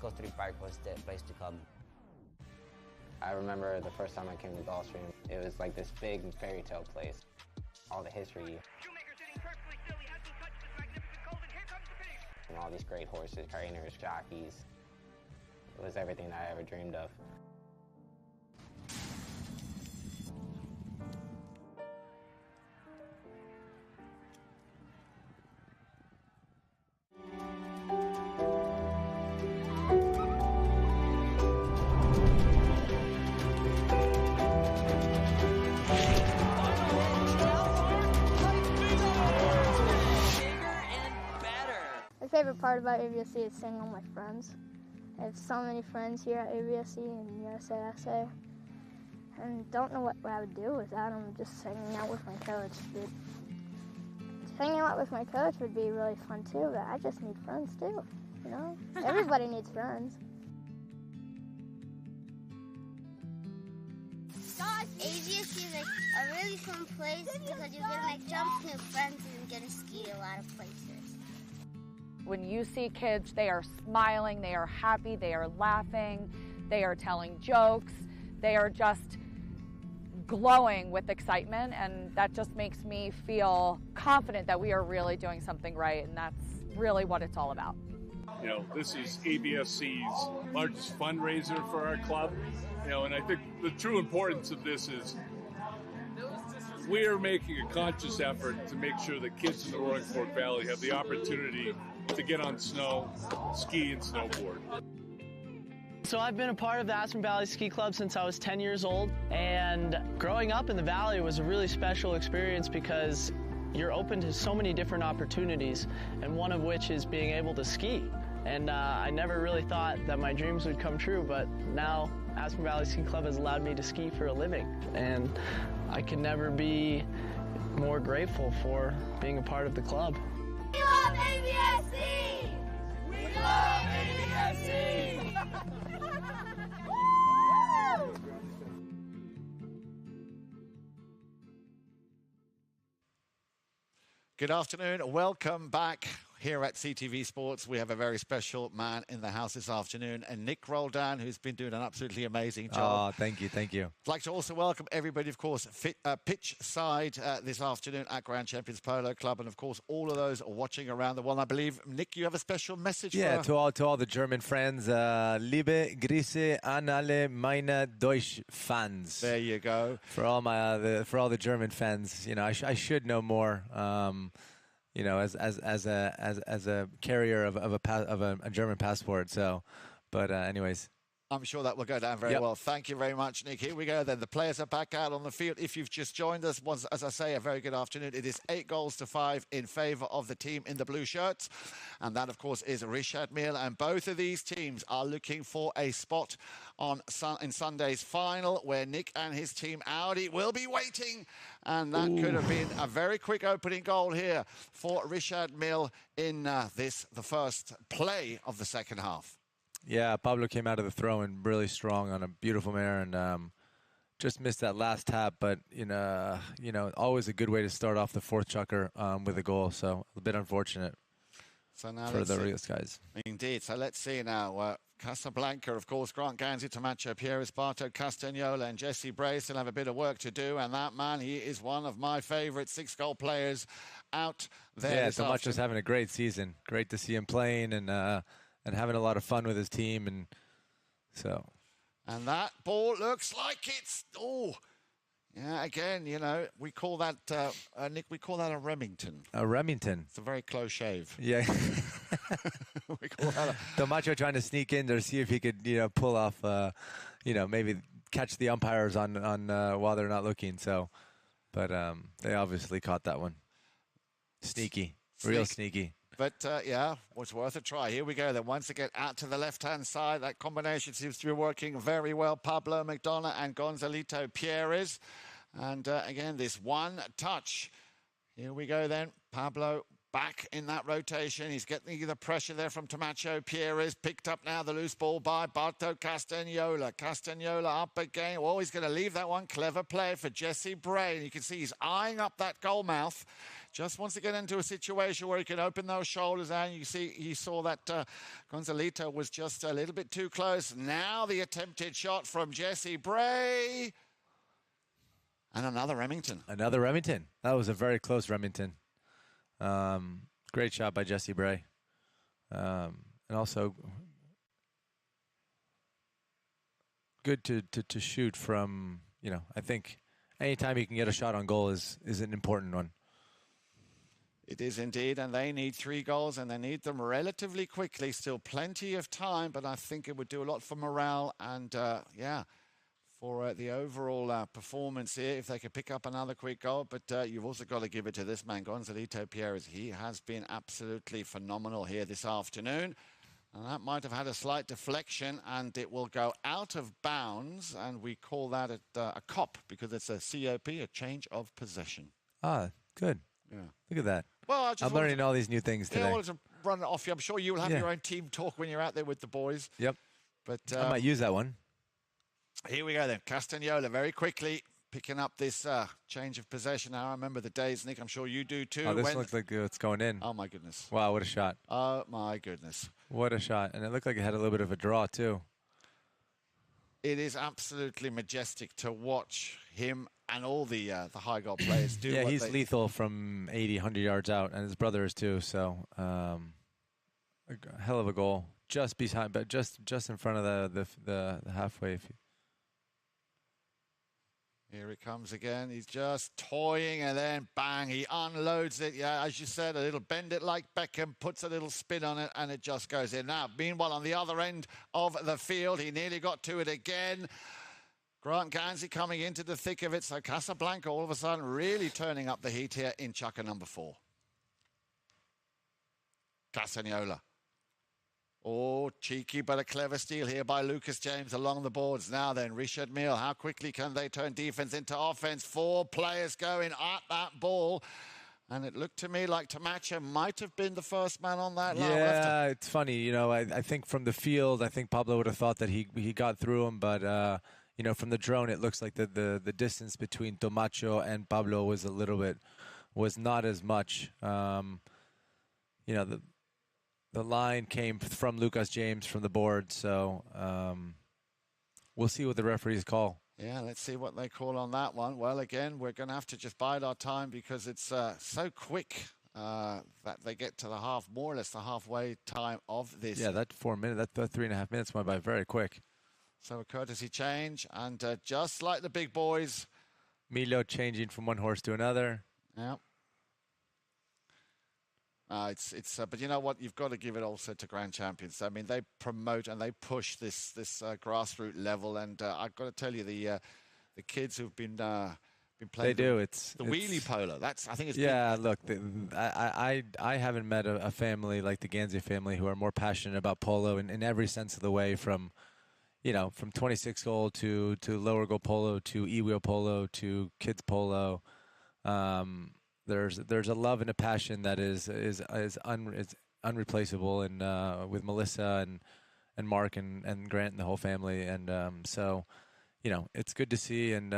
Gulfstream Park was the place to come. I remember the first time I came to Gulfstream, it was like this big fairy tale place. All the history. And all these great horses, trainers, jockeys. It was everything that I ever dreamed of. My favorite part about ABSC is seeing all my friends. I have so many friends here at ABSC and USASA, and don't know what I would do without them. Just hanging out with my coach. Hanging out with my coach would be really fun too, but I just need friends too, you know? Everybody needs friends. ABSC is like a really fun place because you're gonna make jumps, new friends, and get to ski a lot of places. When you see kids, they are smiling, they are happy, they are laughing, they are telling jokes, they are just glowing with excitement, and that just makes me feel confident that we are really doing something right, and that's really what it's all about. You know, this is ABSC's largest fundraiser for our club, you know, and I think the true importance of this is we are making a conscious effort to make sure that kids in the Roaring Fork Valley have the opportunity to get on snow, ski, and snowboard. So I've been a part of the Aspen Valley Ski Club since I was 10 years old, and growing up in the valley was a really special experience because you're open to so many different opportunities, and one of which is being able to ski. And I never really thought that my dreams would come true, but now Aspen Valley Ski Club has allowed me to ski for a living, and I can never be more grateful for being a part of the club. We love ABSC! We love ABSC! Good afternoon. Welcome back here at CTV Sports. We have a very special man in the house this afternoon, and Nick Roldan, who's been doing an absolutely amazing job. Oh, thank you, thank you. I'd like to also welcome everybody, of course, pitch side this afternoon at Grand Champions Polo Club, and of course all of those watching around the world. I believe, Nick, you have a special message. Yeah, to all the German friends, liebe Grüße an alle meine Deutsch fans. There you go. For all the German fans, you know, I should know more. You know, as a carrier of a German passport. So, but anyways. I'm sure that will go down very well. Thank you very much, Nick. Here we go then. The players are back out on the field. If you've just joined us, once, as I say, a very good afternoon. It is 8-5 in favour of the team in the blue shirts. And that, of course, is Richard Mille. And both of these teams are looking for a spot in Sunday's final, where Nick and his team Audi will be waiting. And that could have been a very quick opening goal here for Richard Mille in the first play of the second half. Yeah, Pablo came out of the throw and really strong on a beautiful mare, and just missed that last tap. But you know, always a good way to start off the fourth chukker with a goal. So a bit unfortunate for the Rios guys. Indeed. So let's see now. Casablanca, of course, Grant Ganzi, Tomacho Pierre, Esparto, Castagnola, and Jesse Bray still have a bit of work to do. And that man, he is one of my favourite 6-goal players out there. Yeah, Tomacho's having a great season. Great to see him playing and having a lot of fun with his team, and so. And that ball looks like it's, yeah, again, you know, we call that, Nick, we call that a Remington. A Remington. It's a very close shave. Yeah. We call that Tomacho trying to sneak in there, see if he could, you know, pull off, you know, maybe catch the umpires on while they're not looking. So, but they obviously caught that one. Sneaky. Real sneaky. But, yeah, was worth a try. Here we go. Then once again, out to the left-hand side. That combination seems to be working very well. Pablo McDonough and Gonzalito Pierres. And, again, this one touch. Here we go then. Pablo back in that rotation. He's getting the pressure there from Tomacho Pierres. Picked up now the loose ball by Barto Castagnola. Castagnola up again. Oh, he's going to leave that one. Clever play for Jesse Bray. And you can see he's eyeing up that goal mouth, just wants to get into a situation where he can open those shoulders, and you see, he saw that Gonzalito was just a little bit too close. Now the attempted shot from Jesse Bray. And another Remington. Another Remington. That was a very close Remington. Great shot by Jesse Bray. And also good to shoot from, I think anytime you can get a shot on goal is an important one. It is indeed, and they need 3 goals, and they need them relatively quickly. Still plenty of time, but I think it would do a lot for morale and, for the overall performance here if they could pick up another quick goal. But you've also got to give it to this man, Gonzalito Pierres. He has been absolutely phenomenal here this afternoon. And that might have had a slight deflection, and it will go out of bounds, and we call that a COP because it's a COP, a change of possession. Ah, good. Yeah. Look at that. Well, I'm learning all these new things today. I wanted to run it off you. I'm sure you'll have your own team talk when you're out there with the boys. Yep. But I might use that one. Here we go then. Castagnola very quickly picking up this change of possession. Now, I remember the days, Nick. I'm sure you do too. Oh, this looks like it's going in. Oh, my goodness. Wow, what a shot. Oh, my goodness. What a shot. And it looked like it had a little bit of a draw, too. It is absolutely majestic to watch him and all the high goal players do. Yeah, he's lethal from 80, 100 yards out, and his brother is too. So, a hell of a goal. Just behind, but just in front of the halfway. Here he comes again. He's just toying, and then bang, he unloads it. Yeah, as you said, a little bend it like Beckham, puts a little spin on it, and it just goes in. Now, meanwhile, on the other end of the field, he nearly got to it again. Grant Gansey coming into the thick of it. So Casablanca all of a sudden really turning up the heat here in chukker number 4. Castagnola. Oh, cheeky but a clever steal here by Lucas James along the boards. Now then, Richard Mille, how quickly can they turn defense into offense? 4 players going at that ball. And it looked to me like Tamacha might have been the first man on that line. Yeah, it's funny. I think from the field, I think Pablo would have thought that he got through him. But, from the drone, it looks like the distance between Tomacho and Pablo was not as much. The line came from Lucas James from the board, so we'll see what the referees call. Yeah, let's see what they call on that one. Well, again, we're going to have to just bide our time because it's so quick that they get to more or less the halfway time of this. Yeah, that 4 minutes, that 3.5 minutes went by very quick. So a courtesy change, and just like the big boys. Mille changing from one horse to another. Yeah. But you know what? You've got to give it also to grand champions. I mean, they promote and they push this grassroots level, and I've got to tell you, the kids who've been playing. They do. It's wheelie polo. I think it's. Yeah, look, I haven't met a family like the Gansey family who are more passionate about polo in every sense of the way, from 26 goal to lower goal polo to e-wheel polo to kids polo. There's a love and a passion that is unreplaceable, and with Melissa and Mark and Grant and the whole family, and so it's good to see, and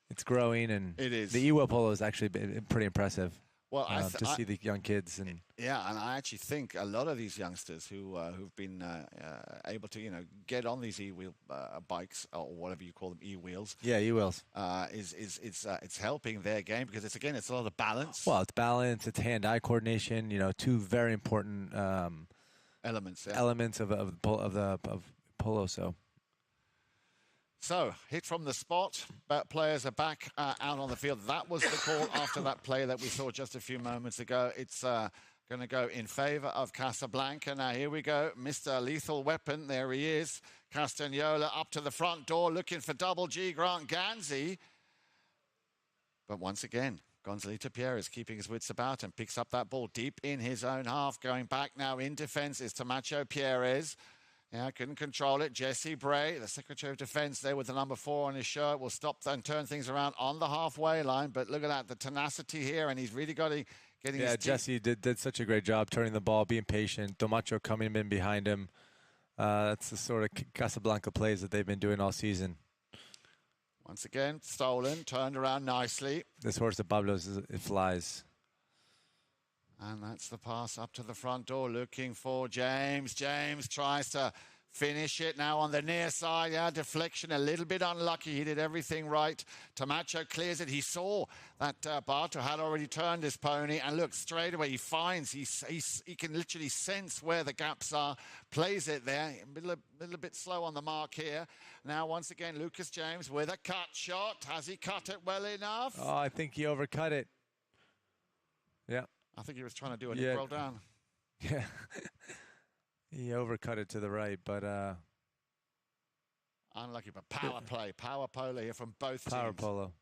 it's growing, and it is. The e-wheel polo is actually pretty impressive. Well, to see the young kids, and and I actually think a lot of these youngsters who've been able to get on these e-wheel bikes, or whatever you call them, e-wheels. Yeah, e-wheels. It's helping their game because it's a lot of balance. Well, it's balance, it's hand-eye coordination. 2 very important elements. Yeah. Elements of polo. So, hit from the spot, but players are back out on the field. That was the call after that play that we saw just a few moments ago. It's going to go in favor of Casablanca. Now, here we go. Mr. Lethal Weapon, there he is. Castagnola up to the front door, looking for double G, Grant Gansey. But once again, Gonzalito Pierres keeping his wits about him, picks up that ball deep in his own half. Going back now in defense is Tamacho Pierres. Yeah, couldn't control it. Jesse Bray, the Secretary of Defense there with the number 4 on his shirt, will stop and turn things around on the halfway line. But look at that, the tenacity here, and he's really got to get his teeth. Jesse did such a great job turning the ball, being patient. Tomacho coming in behind him. That's the sort of Casablanca plays that they've been doing all season. Once again, stolen, turned around nicely. This horse of Pablo's, it flies. And that's the pass up to the front door, looking for James. James tries to finish it now on the near side. Yeah, deflection, a little bit unlucky. He did everything right. Tamacho clears it. He saw that Barto had already turned his pony. And look, straight away he finds, he can literally sense where the gaps are. Plays it there. A little bit slow on the mark here. Now, once again, Lucas James with a cut shot. Has he cut it well enough? Oh, I think he overcut it. Yeah. I think he was trying to do it roll down. Yeah. He overcut it to the right, but unlucky, but power polo here from both teams. Power polo.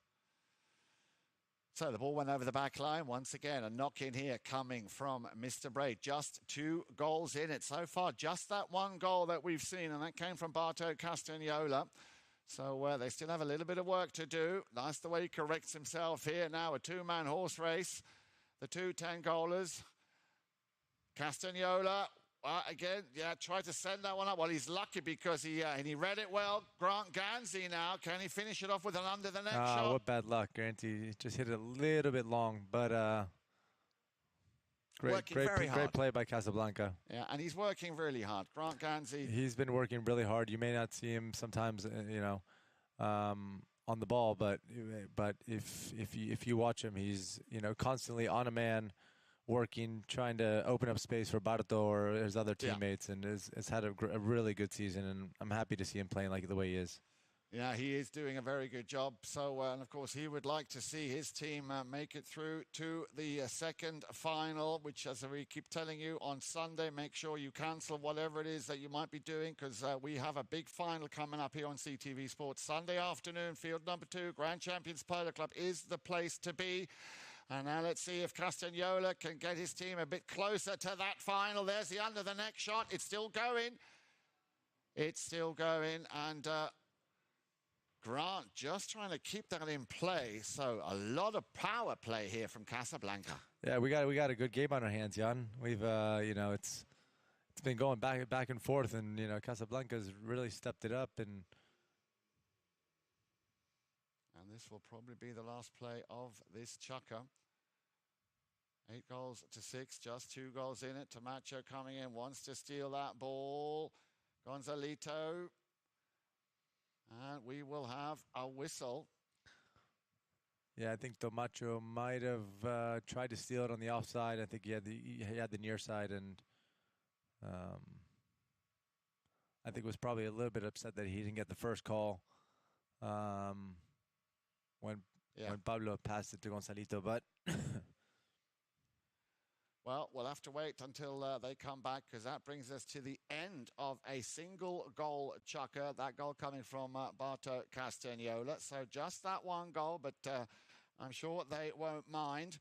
So the ball went over the back line. Once again, a knock in here coming from Mr. Braid. Just 2 goals in it so far. Just that 1 goal that we've seen, and that came from Barto Castagnola. So they still have a little bit of work to do. Nice the way he corrects himself here. Now a 2-man horse race. The 2 10-goalers. Castagnola, again, tried to send that one up. Well, he's lucky because he read it well. Grant Gansey now. Can he finish it off with an under the net shot? What bad luck, Grant. He just hit it a little bit long, but great play by Casablanca. Yeah, and he's working really hard. Grant Gansey. He's been working really hard. You may not see him sometimes, on the ball, but if you watch him, he's constantly on a man, working, trying to open up space for Barto or his other teammates, and has had a really good season. And I'm happy to see him playing like the way he is. Yeah, he is doing a very good job. So, and of course, he would like to see his team make it through to the second final, which, as we keep telling you, on Sunday, make sure you cancel whatever it is that you might be doing, because we have a big final coming up here on CTV Sports. Sunday afternoon, field number 2, Grand Champions Polo Club is the place to be. And now let's see if Castagnola can get his team a bit closer to that final. There's the under the neck shot. It's still going. It's still going. And Grant just trying to keep that in play. So a lot of power play here from Casablanca. Yeah, we got a good game on our hands, Jan. We've it's been going back and forth, and Casablanca's really stepped it up, and this will probably be the last play of this chukker. 8-6, just 2 goals in it. Tamacho coming in, wants to steal that ball. Gonzalito. And we will have a whistle. Yeah, I think Tamacho might have tried to steal it on the offside. I think he had the near side, and I think was probably a little bit upset that he didn't get the first call when Pablo passed it to Gonzalito, but well, we'll have to wait until they come back, because that brings us to the end of a single goal chukker. That goal coming from Barto Castagnola. So just that 1 goal, but I'm sure they won't mind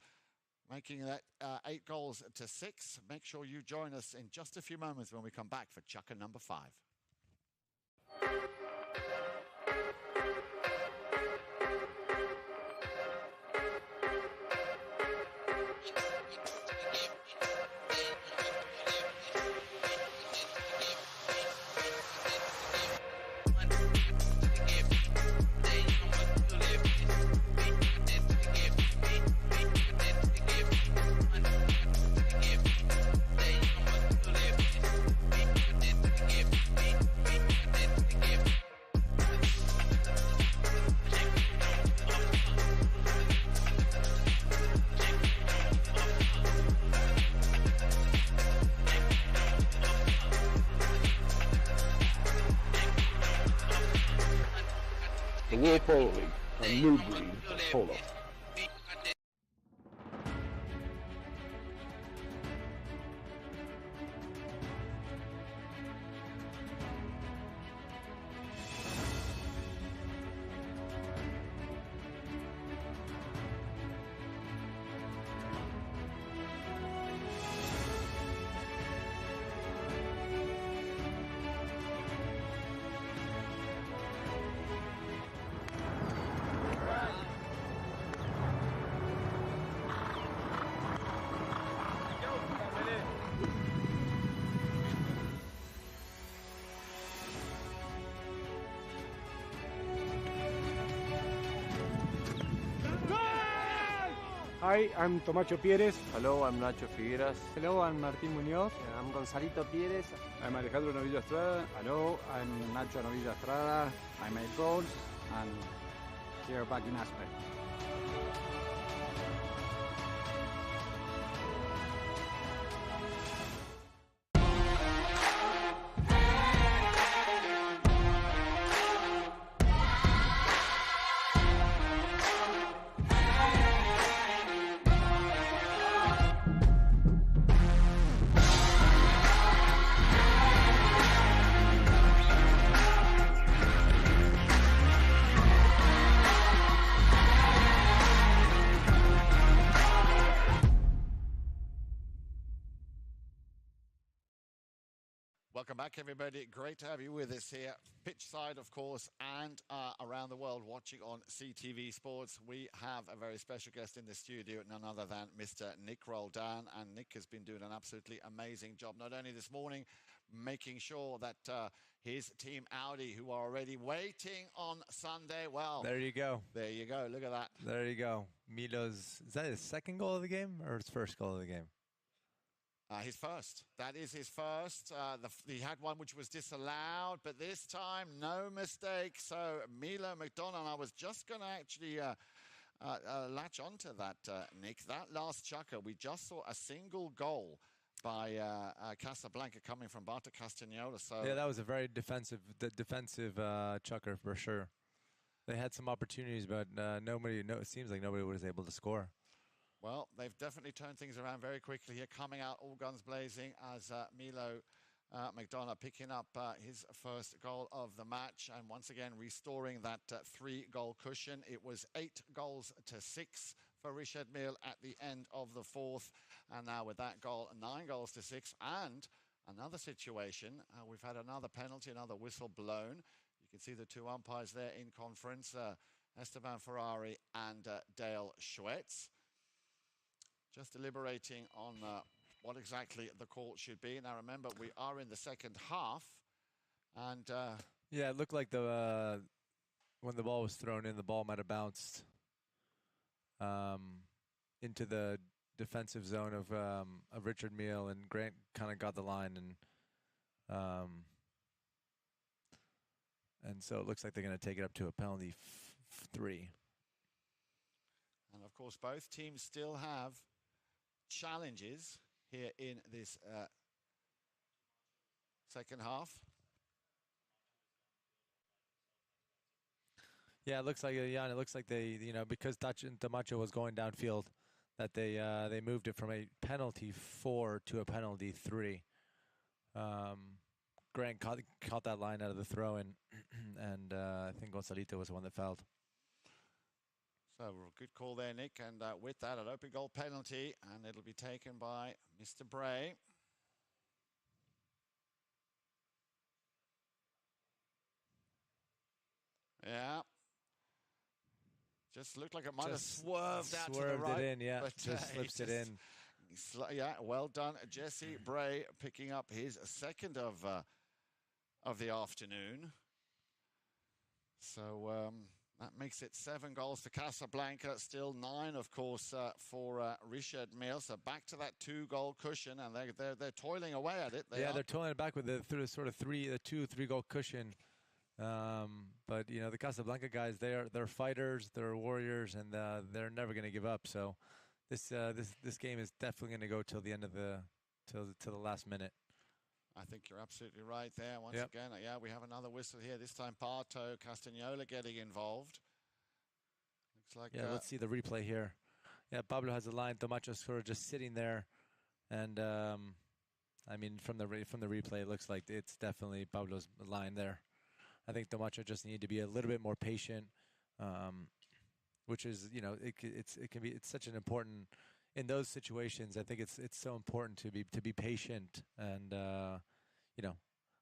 making that 8-6. Make sure you join us in just a few moments when we come back for chukker number 5. The World Polo League, a new breed of polo. Hi, I'm Tomacho Pieres. Hello, I'm Nacho Figueras. Hello, I'm Martín Muñoz. I'm Gonzalito Pieres. I'm Alejandro Novilla Estrada. Hello, I'm Nacho Novilla Estrada. I make goals and here back in Aspen. Welcome back, everybody. Great to have you with us here, pitch side, of course, and around the world watching on CTV Sports. We have a very special guest in the studio, none other than Mr. Nick Roldan. And Nick has been doing an absolutely amazing job, not only this morning, making sure that his team Audi, who are already waiting on Sunday, well, There you go. There you go. Look at that. There you go. Milo's, is that his second goal of the game or his first goal of the game? His first. That is his first. He had one which was disallowed, but this time, no mistake. So, Mille McDonough, I was just going to actually latch onto that, Nick. That last chucker, we just saw a single goal by Casablanca coming from Barta Castagnola. So yeah, that was a very defensive chucker for sure. They had some opportunities, but it seems like nobody was able to score. Well, they've definitely turned things around very quickly here, coming out all guns blazing as Mille McDonough picking up his first goal of the match, and once again restoring that 3-goal cushion. It was 8-6 for Richard Mille at the end of the fourth, and now with that goal, 9-6, and another situation. We've had another penalty, another whistle blown. You can see the two umpires there in conference, Esteban Ferrari and Dale Schwetz. Just deliberating on what exactly the call should be. Now, remember, we are in the second half. And yeah, it looked like when the ball was thrown in, the ball might have bounced into the defensive zone of Richard Mille, and Grant kind of got the line, and so it looks like they're going to take it up to a penalty 3. And, of course, both teams still have challenges here in this second half. Yeah, it looks like Jan. It looks like they, because Damacho was going downfield, that they moved it from a penalty 4 to a penalty 3. Grant caught that line out of the throw-in, and I think Gonzalito was the one that fouled. So, good call there, Nick. And with that, an open goal penalty, and it'll be taken by Mr. Bray. Yeah. Just looked like it might have swerved out to the right. Swerved it in, yeah. But, just slips it in. Yeah, well done. Jesse Bray picking up his second of the afternoon. So, that makes it 7 goals to Casablanca, still 9, of course, for Richard Mille. So back to that 2-goal cushion, and they're toiling away at it. They're toiling it back with the 2-3-goal cushion. But the Casablanca guys, they're fighters, they're warriors, and they're never going to give up. So this game is definitely going to go till the end of till the last minute. I think you're absolutely right there. Once again, yeah, we have another whistle here. This time, Barto Castagnola getting involved. Looks like. Yeah, let's see the replay here. Yeah, Pablo has a line. Tomacho's sort of just sitting there, and I mean, from the replay, it looks like it's definitely Pablo's line there. I think Tomacho just needed to be a little bit more patient, which is it's such an important. In those situations, I think it's so important to be patient, and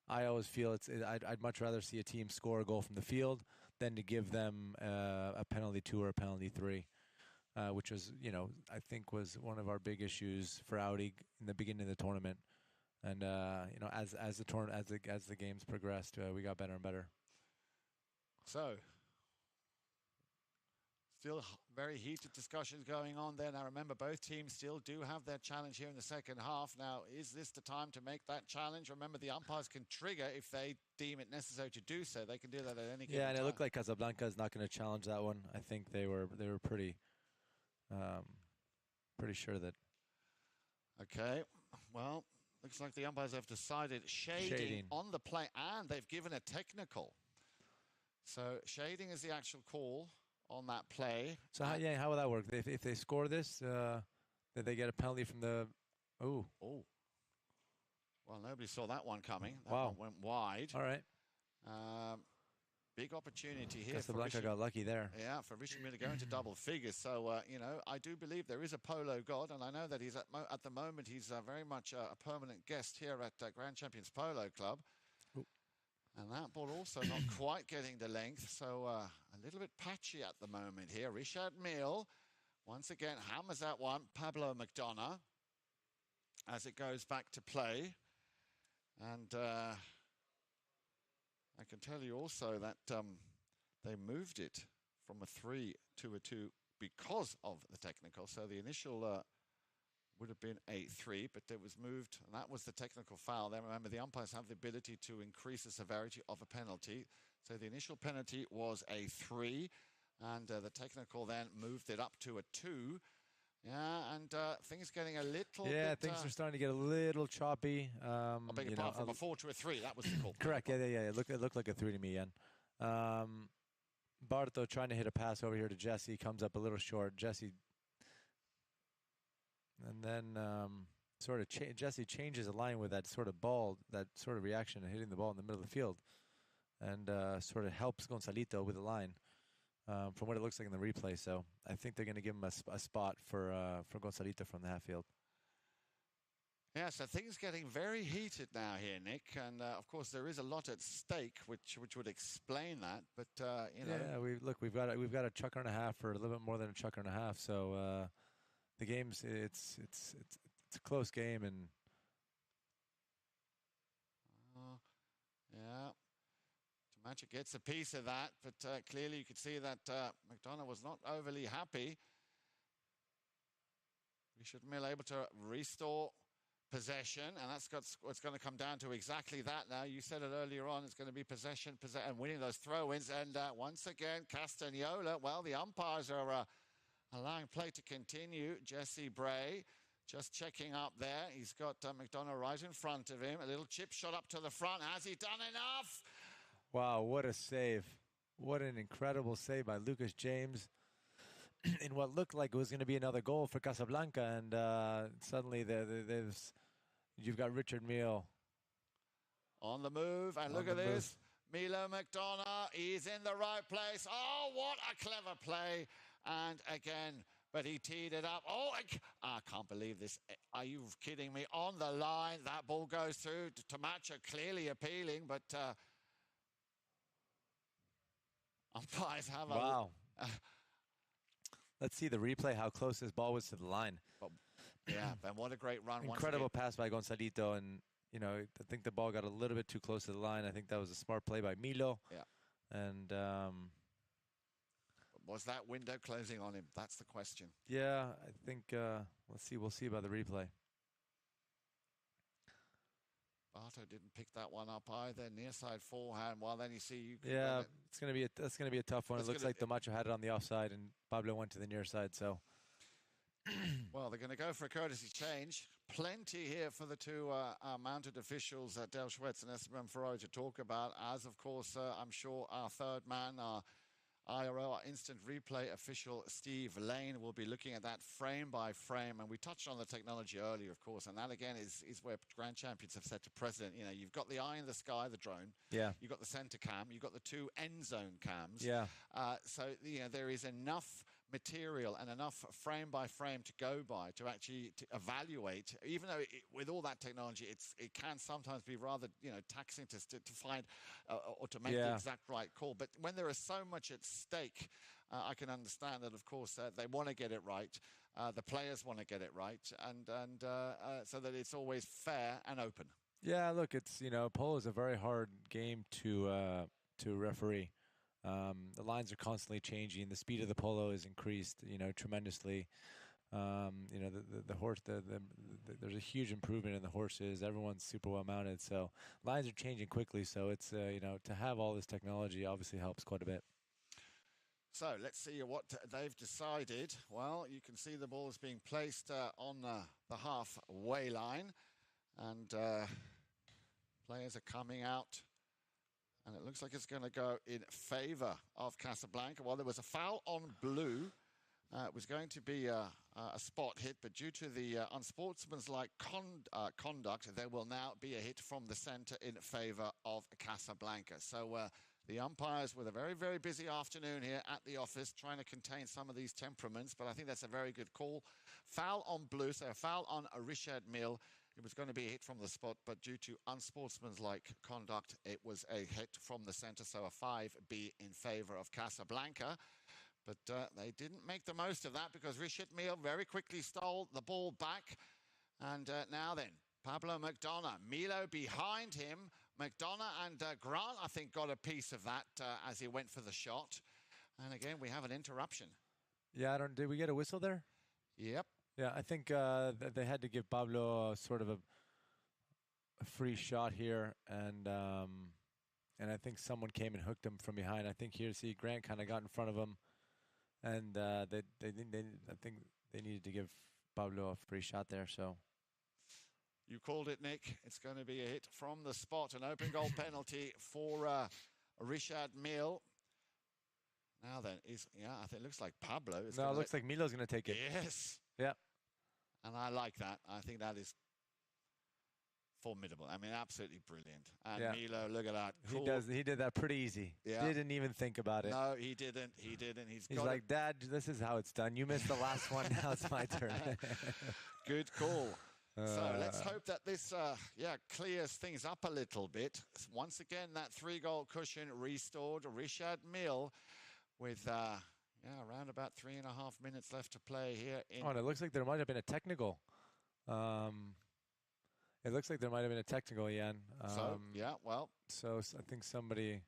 I always feel I'd much rather see a team score a goal from the field than to give them a penalty 2 or a penalty 3, which was I think was one of our big issues for Audi in the beginning of the tournament, and as the games progressed, we got better and better. So. Still very heated discussions going on there. Now, remember, both teams still do have their challenge here in the second half. Now, is this the time to make that challenge? Remember, the umpires can trigger if they deem it necessary to do so. They can do that at any given Yeah, and time. it looked like Casablanca is not going to challenge that one. I think they were pretty sure that. Okay, well, looks like the umpires have decided shading on the play, and they've given a technical. So shading is the actual call on that play. So how will that work? If they score this, did they get a penalty from the? Oh. Well, nobody saw that one coming. That Wow. one went wide. All right. Big opportunity here. Casablanca got lucky there. Yeah, for Mille to go into double figures. So, I do believe there is a polo god, and I know that he's at the moment he's very much a permanent guest here at Grand Champions Polo Club. Ooh. And that ball also not quite getting the length, so a little bit patchy at the moment here. Richard Mille, once again, hammers that one. Pablo McDonough, as it goes back to play. And I can tell you also that they moved it from a 3 to a 2 because of the technical. So the initial would have been a 3, but it was moved, and that was the technical foul. Then remember, the umpires have the ability to increase the severity of a penalty. So the initial penalty was a 3, and the technical then moved it up to a 2. Yeah, and things getting a little bit... Yeah, things are starting to get a little choppy. I beg your pardon, from a 4 to a 3, that was the call. Correct, yeah. It looked like a 3 to me, Ian. Barto trying to hit a pass over here to Jesse, comes up a little short. Jesse... And then Jesse changes the line with that sort of ball, that sort of reaction and hitting the ball in the middle of the field. And sort of helps Gonzalito with the line. From what it looks like in the replay, so I think they're going to give him a spot for Gonzalito from the half field. Yeah, so things getting very heated now here, Nick, and of course there is a lot at stake, which would explain that. But yeah, we've got a chukker and a half, or a little bit more than a chukker and a half. So the game's it's a close game, and yeah. Magic gets a piece of that, but clearly you could see that McDonough was not overly happy. Mille able to restore possession, and that's what's going to come down to exactly that now. You said it earlier on, it's going to be possession, and winning those throw-ins. And once again, Castagnola, well, the umpires are allowing play to continue. Jesse Bray just checking up there. He's got McDonough right in front of him. A little chip shot up to the front. Has he done enough? Wow, what a save. What an incredible save by Lucas James in what looked like it was going to be another goal for Casablanca. And suddenly you've got Richard Mille. On the move, and look at this. Mille McDonough, he's in the right place. Oh, what a clever play. And again, but he teed it up. Oh, I can't believe this. Are you kidding me? On the line, that ball goes through. Tomacha clearly appealing, but... umpires have wow. Let's see the replay, how close this ball was to the line. Yeah, and what a great run. Incredible pass by Gonzalito, and, I think the ball got a little bit too close to the line. I think that was a smart play by Mille. Yeah. And... was that window closing on him? That's the question. Yeah, I think, we'll see about the replay. Barto didn't pick that one up either. Near side forehand. Well, then you see that's going to be a tough one. It looks like Tomacha had it on the offside, and Pablo went to the near side. So, well, they're going to go for a courtesy change. Plenty here for the two mounted officials, Del Schwetz and Esteban Ferrari, to talk about. As of course, I'm sure our third man, our IRO, our instant replay official, Steve Lane, will be looking at that frame by frame. And we touched on the technology earlier, of course, and that, again, is where Grand Champions have said to precedent, you've got the eye in the sky, the drone. Yeah. You've got the center cam. You've got the two end zone cams. Yeah. So, there is enough material and enough frame by frame to go by to actually evaluate, even though with all that technology, it can sometimes be rather, taxing to find or to make the exact right call. But when there is so much at stake, I can understand that, of course, they want to get it right. The players want to get it right, and so that it's always fair and open. Yeah, look, it's polo is a very hard game to referee. The lines are constantly changing. The speed of the polo is increased, tremendously. The horse, there's a huge improvement in the horses. Everyone's super well mounted, so lines are changing quickly. So it's to have all this technology obviously helps quite a bit. So let's see what they've decided. Well, you can see the ball is being placed on the halfway line, and players are coming out. And it looks like it's going to go in favour of Casablanca. Well, there was a foul on blue. It was going to be a spot hit, but due to the unsportsmanlike conduct, there will now be a hit from the centre in favour of Casablanca. So the umpires, with a very, very busy afternoon here at the office, trying to contain some of these temperaments, but I think that's a very good call. Foul on blue, so a foul on Richard Mille. It was going to be a hit from the spot, but due to unsportsmanlike conduct, it was a hit from the centre, so a 5B in favour of Casablanca. But they didn't make the most of that because Richard Mille very quickly stole the ball back. And now then, Pablo McDonough, Milo behind him. McDonough and Grant, I think, got a piece of that as he went for the shot. And again, we have an interruption. Yeah, did we get a whistle there? Yep. Yeah, I think that they had to give Pablo sort of a free shot here, and I think someone came and hooked him from behind. I think Grant kind of got in front of him, and I think they needed to give Pablo a free shot there. So you called it, Nick. It's going to be a hit from the spot, an open goal penalty for Richard Mille. Now then, I think it looks like Pablo. No, it looks like Milo's going to take it. Yes. Yeah. And I like that. I think that is formidable. I mean, absolutely brilliant. And yeah. Milo, look at that. Cool. He did that pretty easy. Yeah. Didn't even think about it. No, he didn't. He didn't. He's like, Dad, this is how it's done. You missed the last one. Now it's my turn. Good call. So let's hope that this, clears things up a little bit. Once again, that 3-goal cushion restored. Richard Mille with... around about 3.5 minutes left to play here. And it looks like there might have been a technical. It looks like there might have been a technical, Jan. So I think somebody,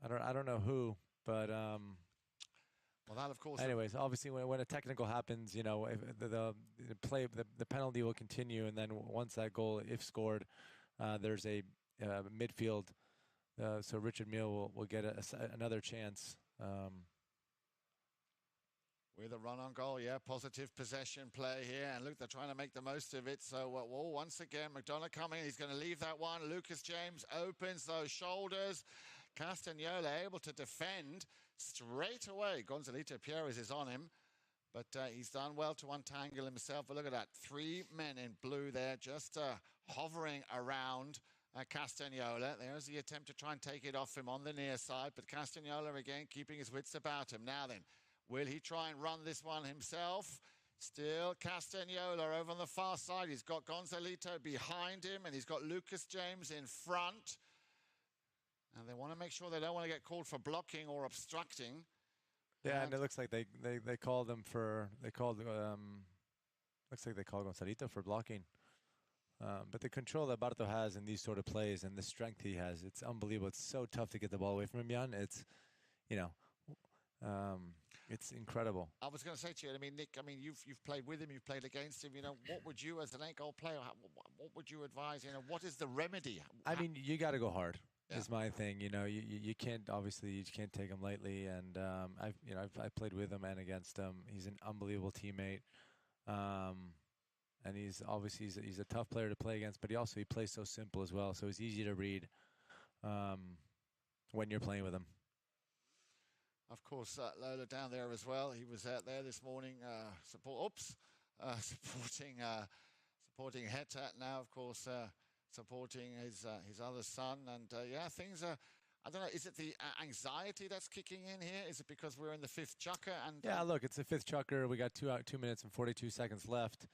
I don't know who, but well, that of course. Anyways, obviously when a technical happens, if the penalty will continue, and then once that goal, if scored, there's a midfield. So Richard Mille will get another chance. With a run on goal, positive possession play here. And look, they're trying to make the most of it. So, once again, McDonough coming. He's going to leave that one. Lucas James opens those shoulders. Castagnola able to defend straight away. Gonzalito Pierres is on him. But he's done well to untangle himself. But look at that. 3 men in blue there just hovering around Castagnola. There's the attempt to try and take it off him on the near side. But Castagnola, again, keeping his wits about him. Now then. Will he try and run this one himself? Still Castagnola over on the far side. He's got Gonzalito behind him, and he's got Lucas James in front. And they want to make sure they don't want to get called for blocking or obstructing. Yeah, and it looks like they called him for looks like they called Gonzalito for blocking. But the control that Barto has in these sort of plays and the strength he has, it's unbelievable. It's so tough to get the ball away from him, Jan. It's, it's incredible. I was going to say to you, Nick, you've played with him, you've played against him. What would you, as an 8-goal player, what would you advise? What is the remedy? You got to go hard. Yeah. Is my thing. You can't take him lightly. And I've played with him and against him. He's an unbelievable teammate. And he's obviously he's a tough player to play against, but he plays so simple as well. So he's easy to read when you're playing with him. Of course, Lola down there as well. He was out there this morning supporting Heta. Now, of course, supporting his other son. And things are. I don't know. Is it the anxiety that's kicking in here? Is it because we're in the 5th chukker? And look, it's the 5th chukker. We got 2 minutes and 42 seconds left.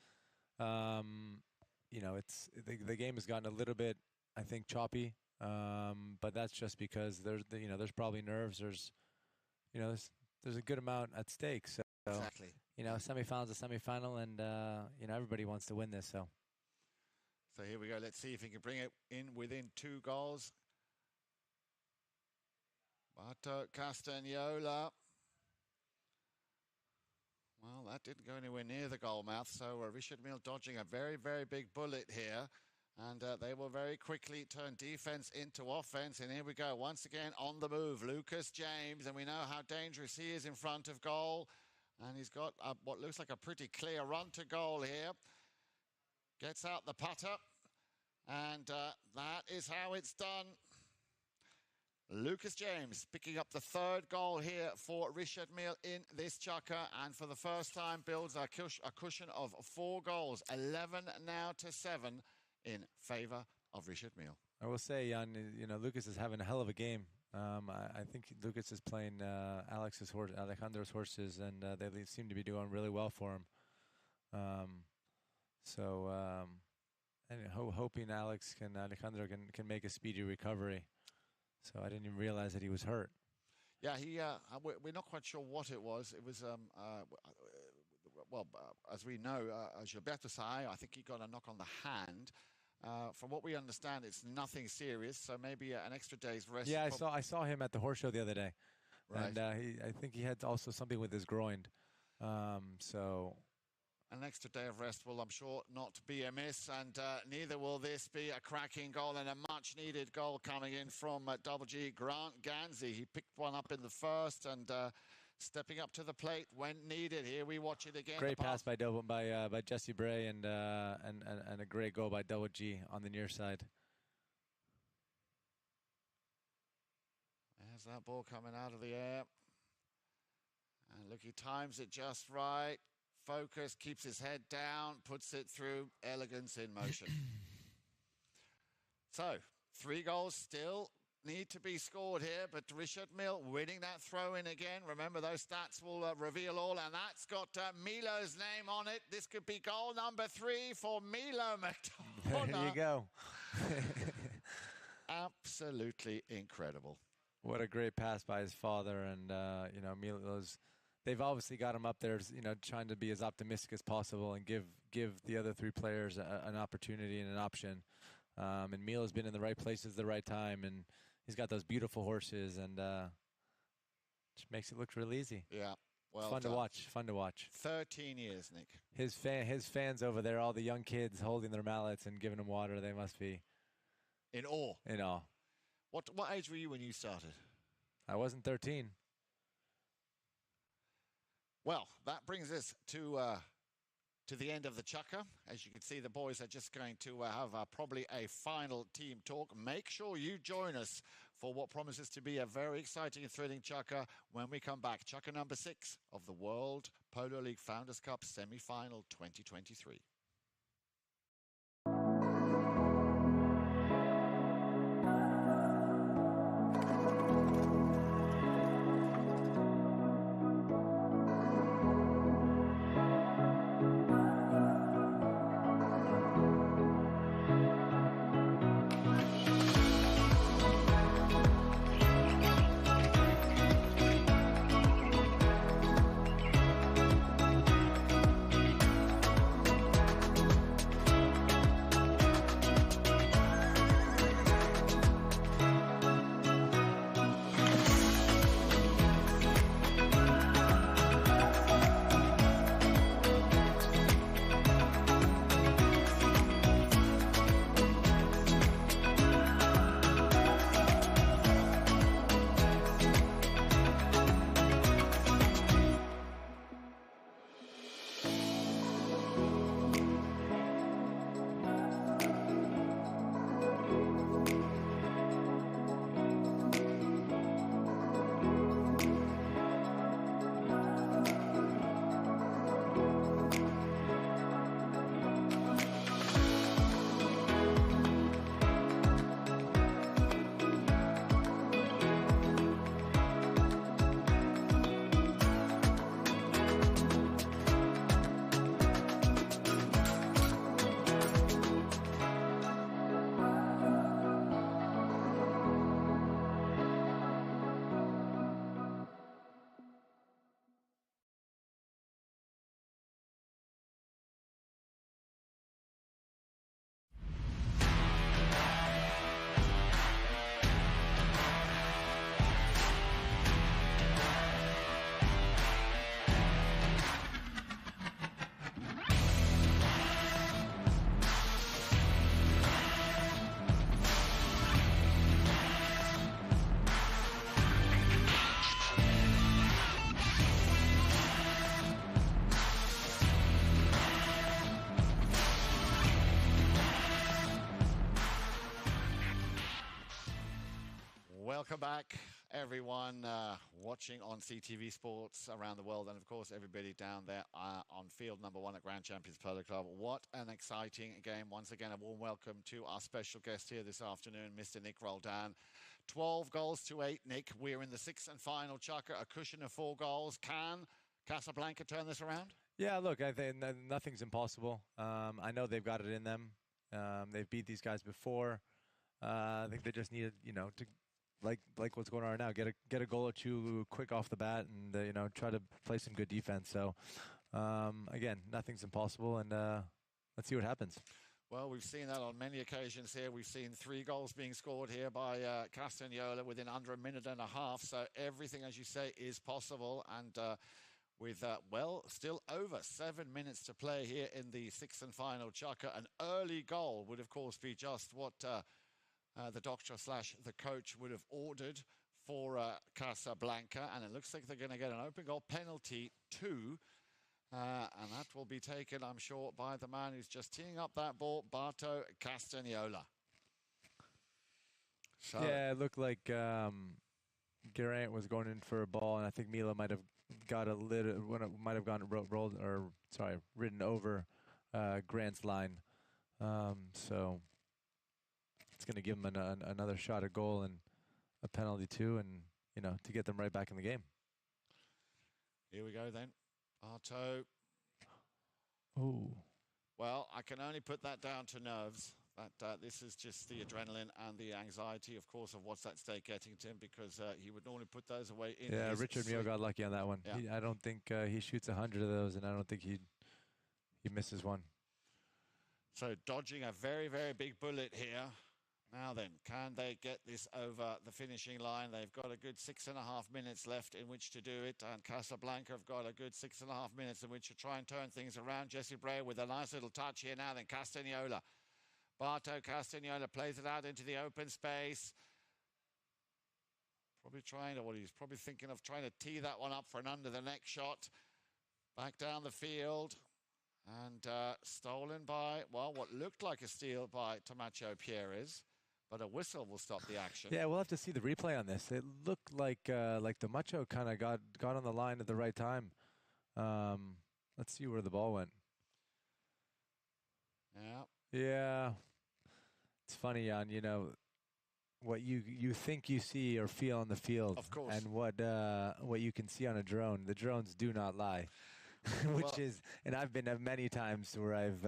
It's the game has gotten a little bit, I think, choppy. But that's just because there's probably nerves. There's a good amount at stake. So, exactly. Semifinal's a semifinal, and, everybody wants to win this. So here we go. Let's see if he can bring it in within 2 goals. But Castagnola, well, that didn't go anywhere near the goal mouth. So Richard Mille dodging a very, very big bullet here. And they will very quickly turn defense into offense. And here we go. Once again on the move, Lucas James. And we know how dangerous he is in front of goal. And he's got what looks like a pretty clear run to goal here. Gets out the putter. And that is how it's done. Lucas James picking up the third goal here for Richard Mille in this chukker, and for the first time builds a cushion of 4 goals, 11 now to 7 in favour of Richard Mille. I will say, Jan, you know, Lucas is having a hell of a game. I think Lucas is playing Alejandro's horses, and they seem to be doing really well for him. And hoping Alejandro can make a speedy recovery. So I didn't even realize that he was hurt. Yeah, we're not quite sure what it was. It was, as we know, Gilberto Sai, I think he got a knock on the hand. From what we understand, it's nothing serious, so maybe an extra day's rest. Yeah, I saw him at the horse show the other day. Right. And I think he had also something with his groin. An extra day of rest will, I'm sure, not be amiss, and neither will this be a cracking goal, and a much-needed goal coming in from Double G Grant Gansey. He picked one up in the first and stepping up to the plate when needed. Here we watch it again. Great pass by Jesse Bray and a great goal by Double G on the near side. There's that ball coming out of the air. And look, he times it just right. Focus, keeps his head down, puts it through, elegance in motion. So, 3 goals still need to be scored here, but Richard Mille winning that throw-in again. Remember, those stats will reveal all, and that's got Milo's name on it. This could be goal number 3 for Milo McDonough. There you go. Absolutely incredible. What a great pass by his father, and, you know, Milo's... They've obviously got him up there, you know, trying to be as optimistic as possible and give the other 3 players an opportunity and an option. And Mille has been in the right places at the right time, and he's got those beautiful horses, and just makes it look real easy. Yeah, well, fun to watch. Fun to watch. 13 years, Nick. His fans over there, all the young kids holding their mallets and giving them water. They must be in awe. In awe. What age were you when you started? I wasn't 13. Well, that brings us to the end of the chukker. As you can see, the boys are just going to have probably a final team talk. Make sure you join us for what promises to be a very exciting and thrilling chukker when we come back. Chukker number 6 of the World Polo League Founders Cup Semi-Final 2023. Welcome back, everyone watching on CTV Sports around the world, and of course everybody down there on field number 1 at Grand Champions Polo Club. What an exciting game. Once again, a warm welcome to our special guest here this afternoon, Mr. Nick Roldan. 12 goals to 8, Nick. We're in the 6th and final chukker, a cushion of 4 goals. Can Casablanca turn this around? Yeah, look, I think nothing's impossible. I know they've got it in them. They've beat these guys before. I think they just needed, to like what's going on right now, get a goal or two quick off the bat, and try to play some good defense. So again, nothing's impossible, and let's see what happens. Well, we've seen that on many occasions here. We've seen 3 goals being scored here by Castagnola within under a minute and a half. So everything, as you say, is possible. And with, still over 7 minutes to play here in the 6th and final chukker, an early goal would, of course, be just what the doctor / the coach would have ordered for Casablanca. And it looks like they're going to get an open goal penalty too. And that will be taken, I'm sure, by the man who's just teeing up that ball, Barto Castagnola. So, yeah, it looked like Geraint was going in for a ball, and I think Mille might have got a little, might have gone ridden over Grant's line. So it's going to give him another shot at goal and a penalty too, and to get them right back in the game. Here we go then. Barto. Oh. Well, I can only put that down to nerves. That this is just the adrenaline and the anxiety, of course, of what's at stake getting to him, because he would normally put those away in Yeah, his Richard sleep. Mille got lucky on that one. Yeah. I don't think he shoots 100 of those, and I don't think he misses one. So dodging a very, very big bullet here. Now then, can they get this over the finishing line? They've got a good 6.5 minutes left in which to do it, and Casablanca have got a good 6.5 minutes in which to try and turn things around. Jesse Bray with a nice little touch here now then. Castagnola. Barto Castagnola plays it out into the open space. He's probably thinking of trying to tee that one up for an under-the-neck shot. Back down the field. And stolen by, what looked like a steal by Tomacho Pieres. But a whistle will stop the action. Yeah, we'll have to see the replay on this. It looked like the Macho kind of got on the line at the right time. Let's see where the ball went. Yeah. Yeah. It's funny, Jan, what you think you see or feel on the field. Of course. And what you can see on a drone. The drones do not lie. And I've been many times where I've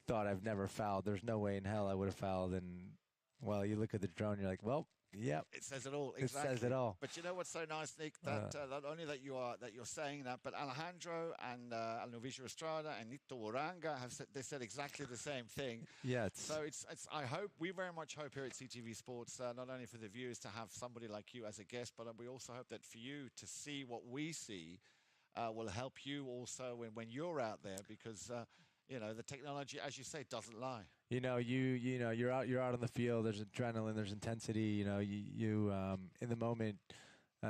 thought I've never fouled. There's no way in hell I would have fouled. And, you look at the drone, you're like, yep. It says it all. Exactly. It says it all. But you know what's so nice, Nick? That not only that you're saying that, but Alejandro and Alnovicio Estrada and Nito Uranga they said exactly the same thing. Yeah. So we very much hope here at CTV Sports, not only for the viewers to have somebody like you as a guest, but we also hope that for you to see what we see will help you also when you're out there, because the technology, as you say, doesn't lie. You're out on the field. There's adrenaline. There's intensity. You in the moment,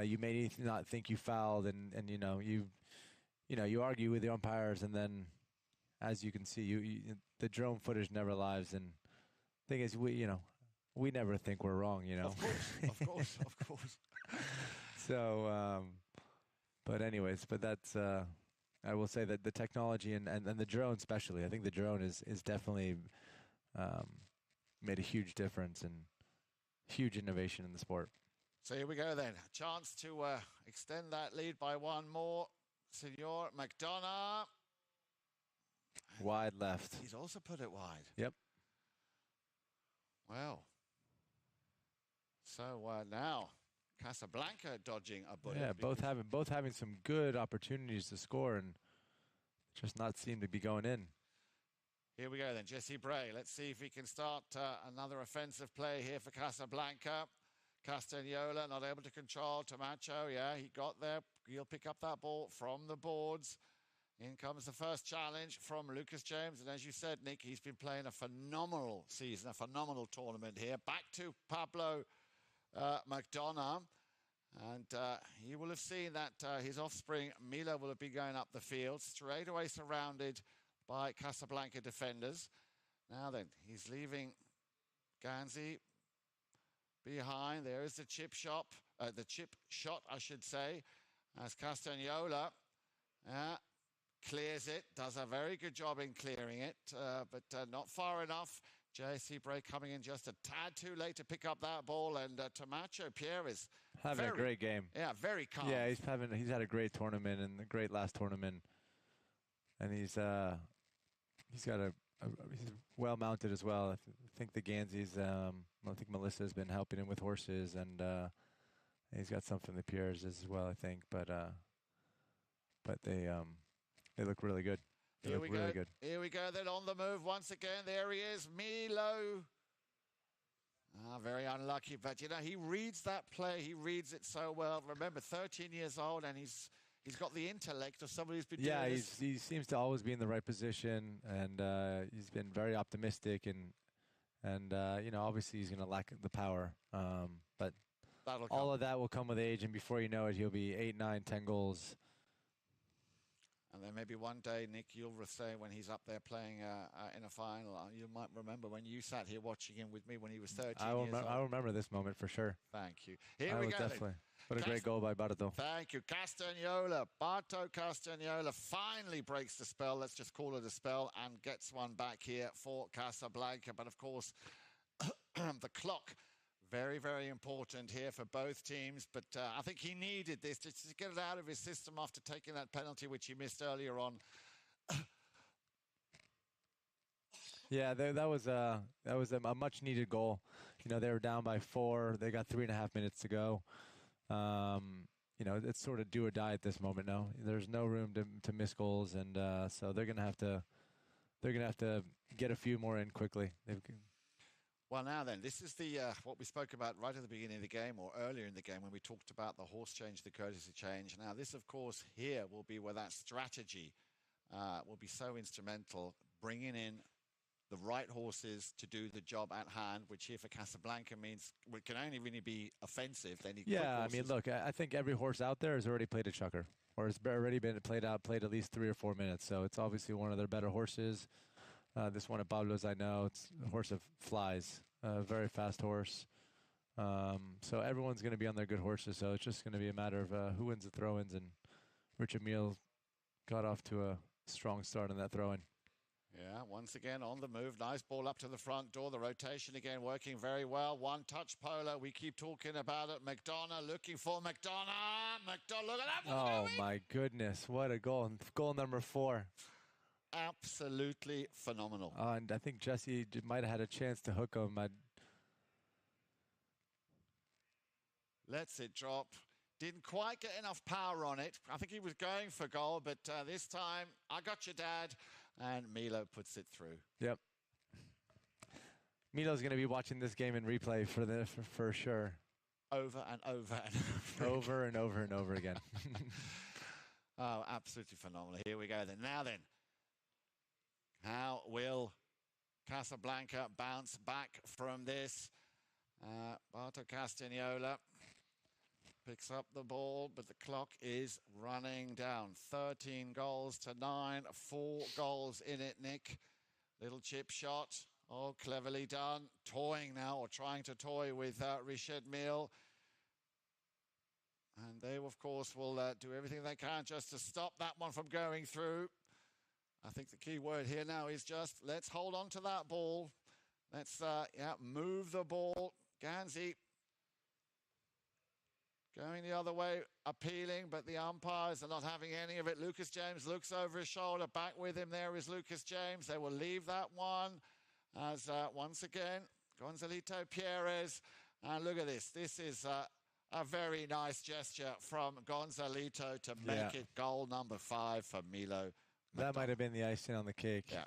you may not think you fouled, and you argue with the umpires, and then, as you can see, the drone footage never lies. And the thing is, we never think we're wrong. Of course. So, but that's. I will say that the technology and the drone especially, I think the drone is definitely made a huge difference and huge innovation in the sport. So here we go then. A chance to extend that lead by one more. Senor McDonough. Wide left. He's also put it wide. Yep. Well. So now Casablanca dodging a bullet. Yeah, both having some good opportunities to score and just not seem to be going in. Here we go then, Jesse Bray. Let's see if he can start another offensive play here for Casablanca. Castagnola not able to control Tomacho. Yeah, he got there. He'll pick up that ball from the boards. In comes the first challenge from Lucas James. And as you said, Nick, he's been playing a phenomenal season, a phenomenal tournament here. Back to Pablo McDonough. And he will have seen that his offspring, Mille, will have been going up the field, straight away surrounded by Casablanca defenders. Now then, he's leaving Ganzi behind. There is the chip shot, I should say, as Castagnola clears it, does a very good job in clearing it, but not far enough. JC Bray coming in just a tad too late to pick up that ball, and Tomacho Pierre is having a great game. Yeah, very calm. Yeah, he's had a great tournament and a great last tournament, and he's well mounted as well. I think the Gansies, I think Melissa's been helping him with horses, and he's got some from the Pierres as well, I think. But they look really good. Here we go. Here we go. Then on the move once again. There he is, Mille. Very unlucky, but you know he reads that play. He reads it so well. Remember, 13 years old, and he's got the intellect of somebody who's been doing this. He seems to always be in the right position, and he's been very optimistic, and you know, obviously he's going to lack the power, but all of that will come with age, and before you know it, he'll be 8, 9, 10 goals. And then maybe one day, Nick, you'll say when he's up there playing in a final, you might remember when you sat here watching him with me when he was 13 years old. I remember this moment for sure. Thank you. Here we go. Definitely. What a great goal by Barto. Thank you. Castagnola. Barto Castagnola finally breaks the spell. Let's just call it a spell, and gets one back here for Casablanca. But, of course, the clock, very, very important here for both teams. But I think he needed this just to get it out of his system after taking that penalty, which he missed earlier on. Yeah, that was a much needed goal. You know, they were down by 4. They got 3.5 minutes to go. You know, it's sort of do or die at this moment now. There's no room to miss goals, and so they're gonna have to get a few more in quickly. Well, now then, this is the what we spoke about right at the beginning of the game, or earlier in the game, when we talked about the horse change, the courtesy change. Now, this, of course, here will be where that strategy will be so instrumental, bringing in the right horses to do the job at hand, which here for Casablanca means it can only really be offensive. They need quick horses. I mean, look, I think every horse out there has already played a chukker, or has already been played at least 3 or 4 minutes. So it's obviously one of their better horses. This one at Pablo's, I know, it's a horse that flies, a very fast horse. So everyone's going to be on their good horses. So it's just going to be a matter of who wins the throw-ins. And Richard Mille got off to a strong start on that throw-in. Yeah, once again on the move. Nice ball up to the front door. The rotation again working very well. One-touch polo. We keep talking about it. McDonough looking for McDonough. McDonough, look at that. Oh, my goodness. What a goal. Goal number 4. Absolutely phenomenal. And I think Jesse might have had a chance to hook him. Lets it drop. Didn't quite get enough power on it. I think he was going for goal, but this time, I got you, Dad. And Mille puts it through. Yep. Milo's going to be watching this game in replay for sure. Over and over and over. Over and over and over again. Oh, absolutely phenomenal. Here we go then. Now then, how will Casablanca bounce back from this? Barto Castagnola picks up the ball, but the clock is running down. 13 goals to 9, 4 goals in it, Nick. Little chip shot. Oh, cleverly done. Toying now, or trying to toy with Richard Mille. And they, of course, will do everything they can just to stop that one from going through. I think the key word here now is just let's hold on to that ball. Let's move the ball. Ganzi going the other way, appealing, but the umpires are not having any of it. Lucas James looks over his shoulder. Back with him there is Lucas James. They will leave that one as, once again, Gonzalito Pierres. And look at this. This is a very nice gesture from Gonzalito to make it goal number 5 for Mille. That might have been the icing on the cake. Yeah.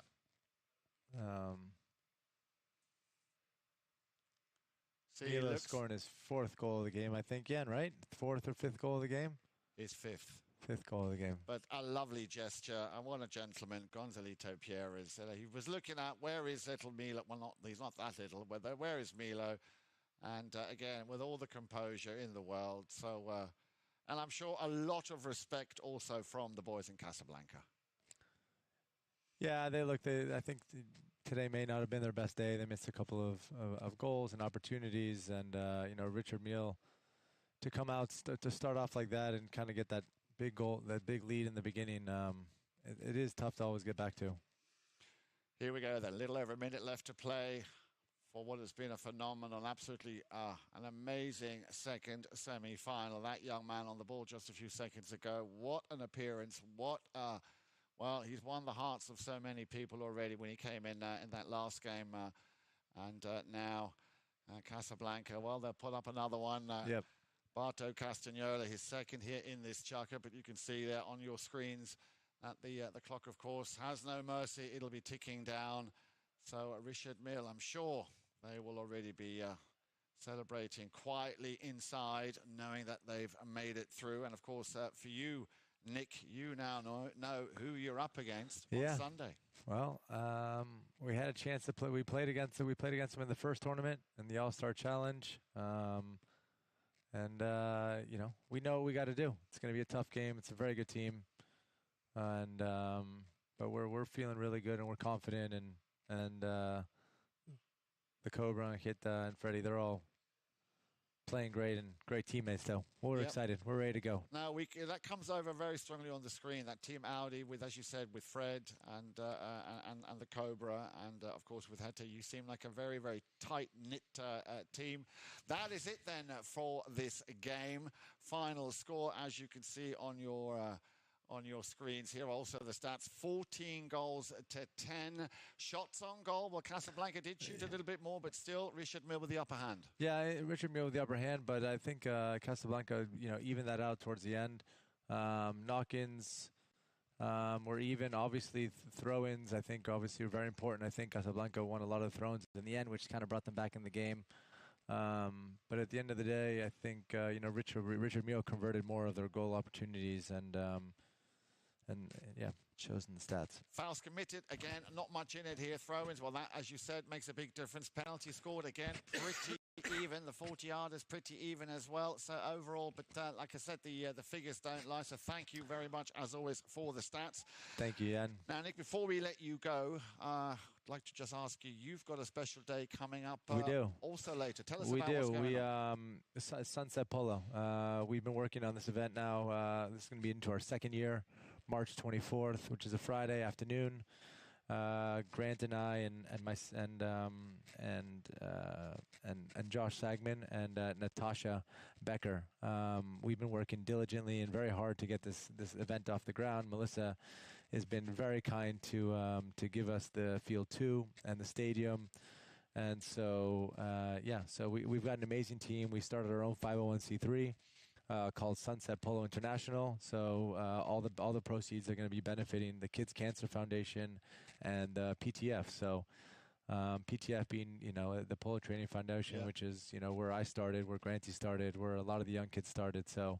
Mille scoring his 4th goal of the game, I think, Jan, right? 4th or 5th goal of the game? His 5th. 5th goal of the game. But a lovely gesture. And what a gentleman, Gonzalito Pierres. He was looking at where is little Mille. Well, he's not that little, but where is Mille? And again, with all the composure in the world. So, and I'm sure a lot of respect also from the boys in Casablanca. Yeah, I think today may not have been their best day. They missed a couple of goals and opportunities, and Richard Mille to come out to start off like that and kind of get that big goal, that big lead in the beginning. It is tough to always get back to. Here we go. A little over a minute left to play for what has been a phenomenal, absolutely an amazing second semi-final. That young man on the ball just a few seconds ago. What an appearance! What well, he's won the hearts of so many people already when he came in that last game, and now Casablanca. Well, they'll put up another one. Yep. Barto Castagnola, his second here in this chukker, but you can see there on your screens that the clock, of course, has no mercy. It'll be ticking down. So Richard Mille, I'm sure they will already be celebrating quietly inside, knowing that they've made it through. And of course, for you, Nick, you now know who you're up against on Sunday. Well, we had a chance to play. We played against them in the first tournament in the All-Star Challenge. We know what we got to do. It's going to be a tough game. It's a very good team, and but we're feeling really good and we're confident. And the Cobra, Hita, and Freddie, they're all playing great and great teammates. So we're excited. We're ready to go. Now that comes over very strongly on the screen. That Team Audi with, as you said, with Fred and the Cobra, and of course with Heta. You seem like a very, very tight-knit team. That is it then for this game. Final score, as you can see on your screens here. Also the stats, 14 goals to 10. Shots on goal. Well, Casablanca did shoot a little bit more, but still Richard Mille with the upper hand. Yeah, Richard Mille with the upper hand, but I think Casablanca, evened that out towards the end. Knock-ins were even. Obviously, throw-ins, I think, obviously, were very important. I think Casablanca won a lot of throw-ins in the end, which kind of brought them back in the game. But at the end of the day, I think, Richard Mille converted more of their goal opportunities, and shows in the stats. Fouls committed, again, not much in it here. Throw-ins, well, that, as you said, makes a big difference. Penalty scored, again, pretty even. The 40-yarders pretty even as well. So overall, but like I said, the figures don't lie. So thank you very much, as always, for the stats. Thank you, Jan. Now, Nick, before we let you go, I'd like to just ask you, you've got a special day coming up. We do. Also later. Tell us about what's going on. Sunset Polo. We've been working on this event now. This is going to be into our second year. March 24th, which is a Friday afternoon. Grant and I and Josh Sagman and Natasha Becker. We've been working diligently and very hard to get this event off the ground. Melissa has been very kind to give us the Field 2 and the stadium. And so, so we've got an amazing team. We started our own 501c3. Called Sunset Polo International. So all the proceeds are going to be benefiting the Kids Cancer Foundation and PTF. So PTF being the Polo Training Foundation, which is where I started, where Granty started, where a lot of the young kids started. So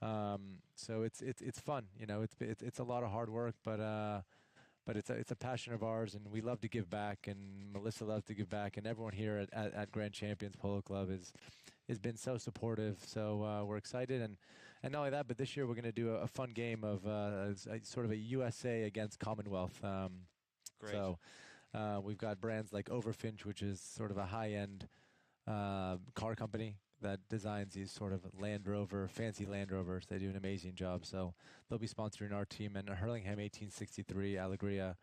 it's fun. It's a lot of hard work, but it's a passion of ours, and we love to give back. And Melissa loves to give back, and everyone here at Grand Champions Polo Club has been so supportive. So we're excited, and not only that, but this year we're going to do a fun game of sort of a USA against Commonwealth. Great. So we've got brands like Overfinch, which is sort of a high-end car company that designs these sort of fancy Land Rovers. They do an amazing job. So they'll be sponsoring our team, and Hurlingham 1863 Alegria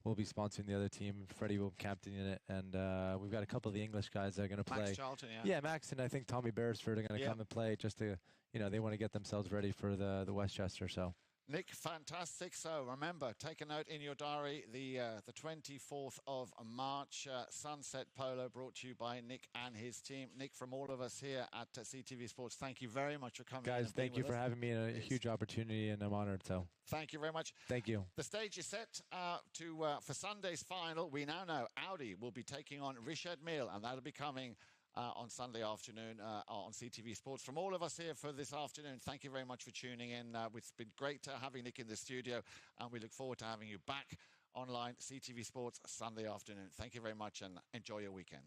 will be sponsoring the other team. Freddie will be captaining it, and we've got a couple of the English guys that are going to play. Max Charlton, Yeah, Max, and I think Tommy Beresford are going to come and play just to, they want to get themselves ready for the Westchester. So. Nick, fantastic. So remember, take a note in your diary, the 24th of March, Sunset Polo, brought to you by Nick and his team. Nick, from all of us here at CTV Sports, thank you very much for coming. Guys, thank you for having me. A huge opportunity, and I'm honored. So thank you very much. Thank you. The stage is set for Sunday's final. We now know Audi will be taking on Richard Mille, and that'll be coming on Sunday afternoon on CTV Sports. From all of us here for this afternoon, thank you very much for tuning in. It's been great having Nick in the studio, and we look forward to having you back online, CTV Sports, Sunday afternoon. Thank you very much, and enjoy your weekend.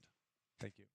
Thank you.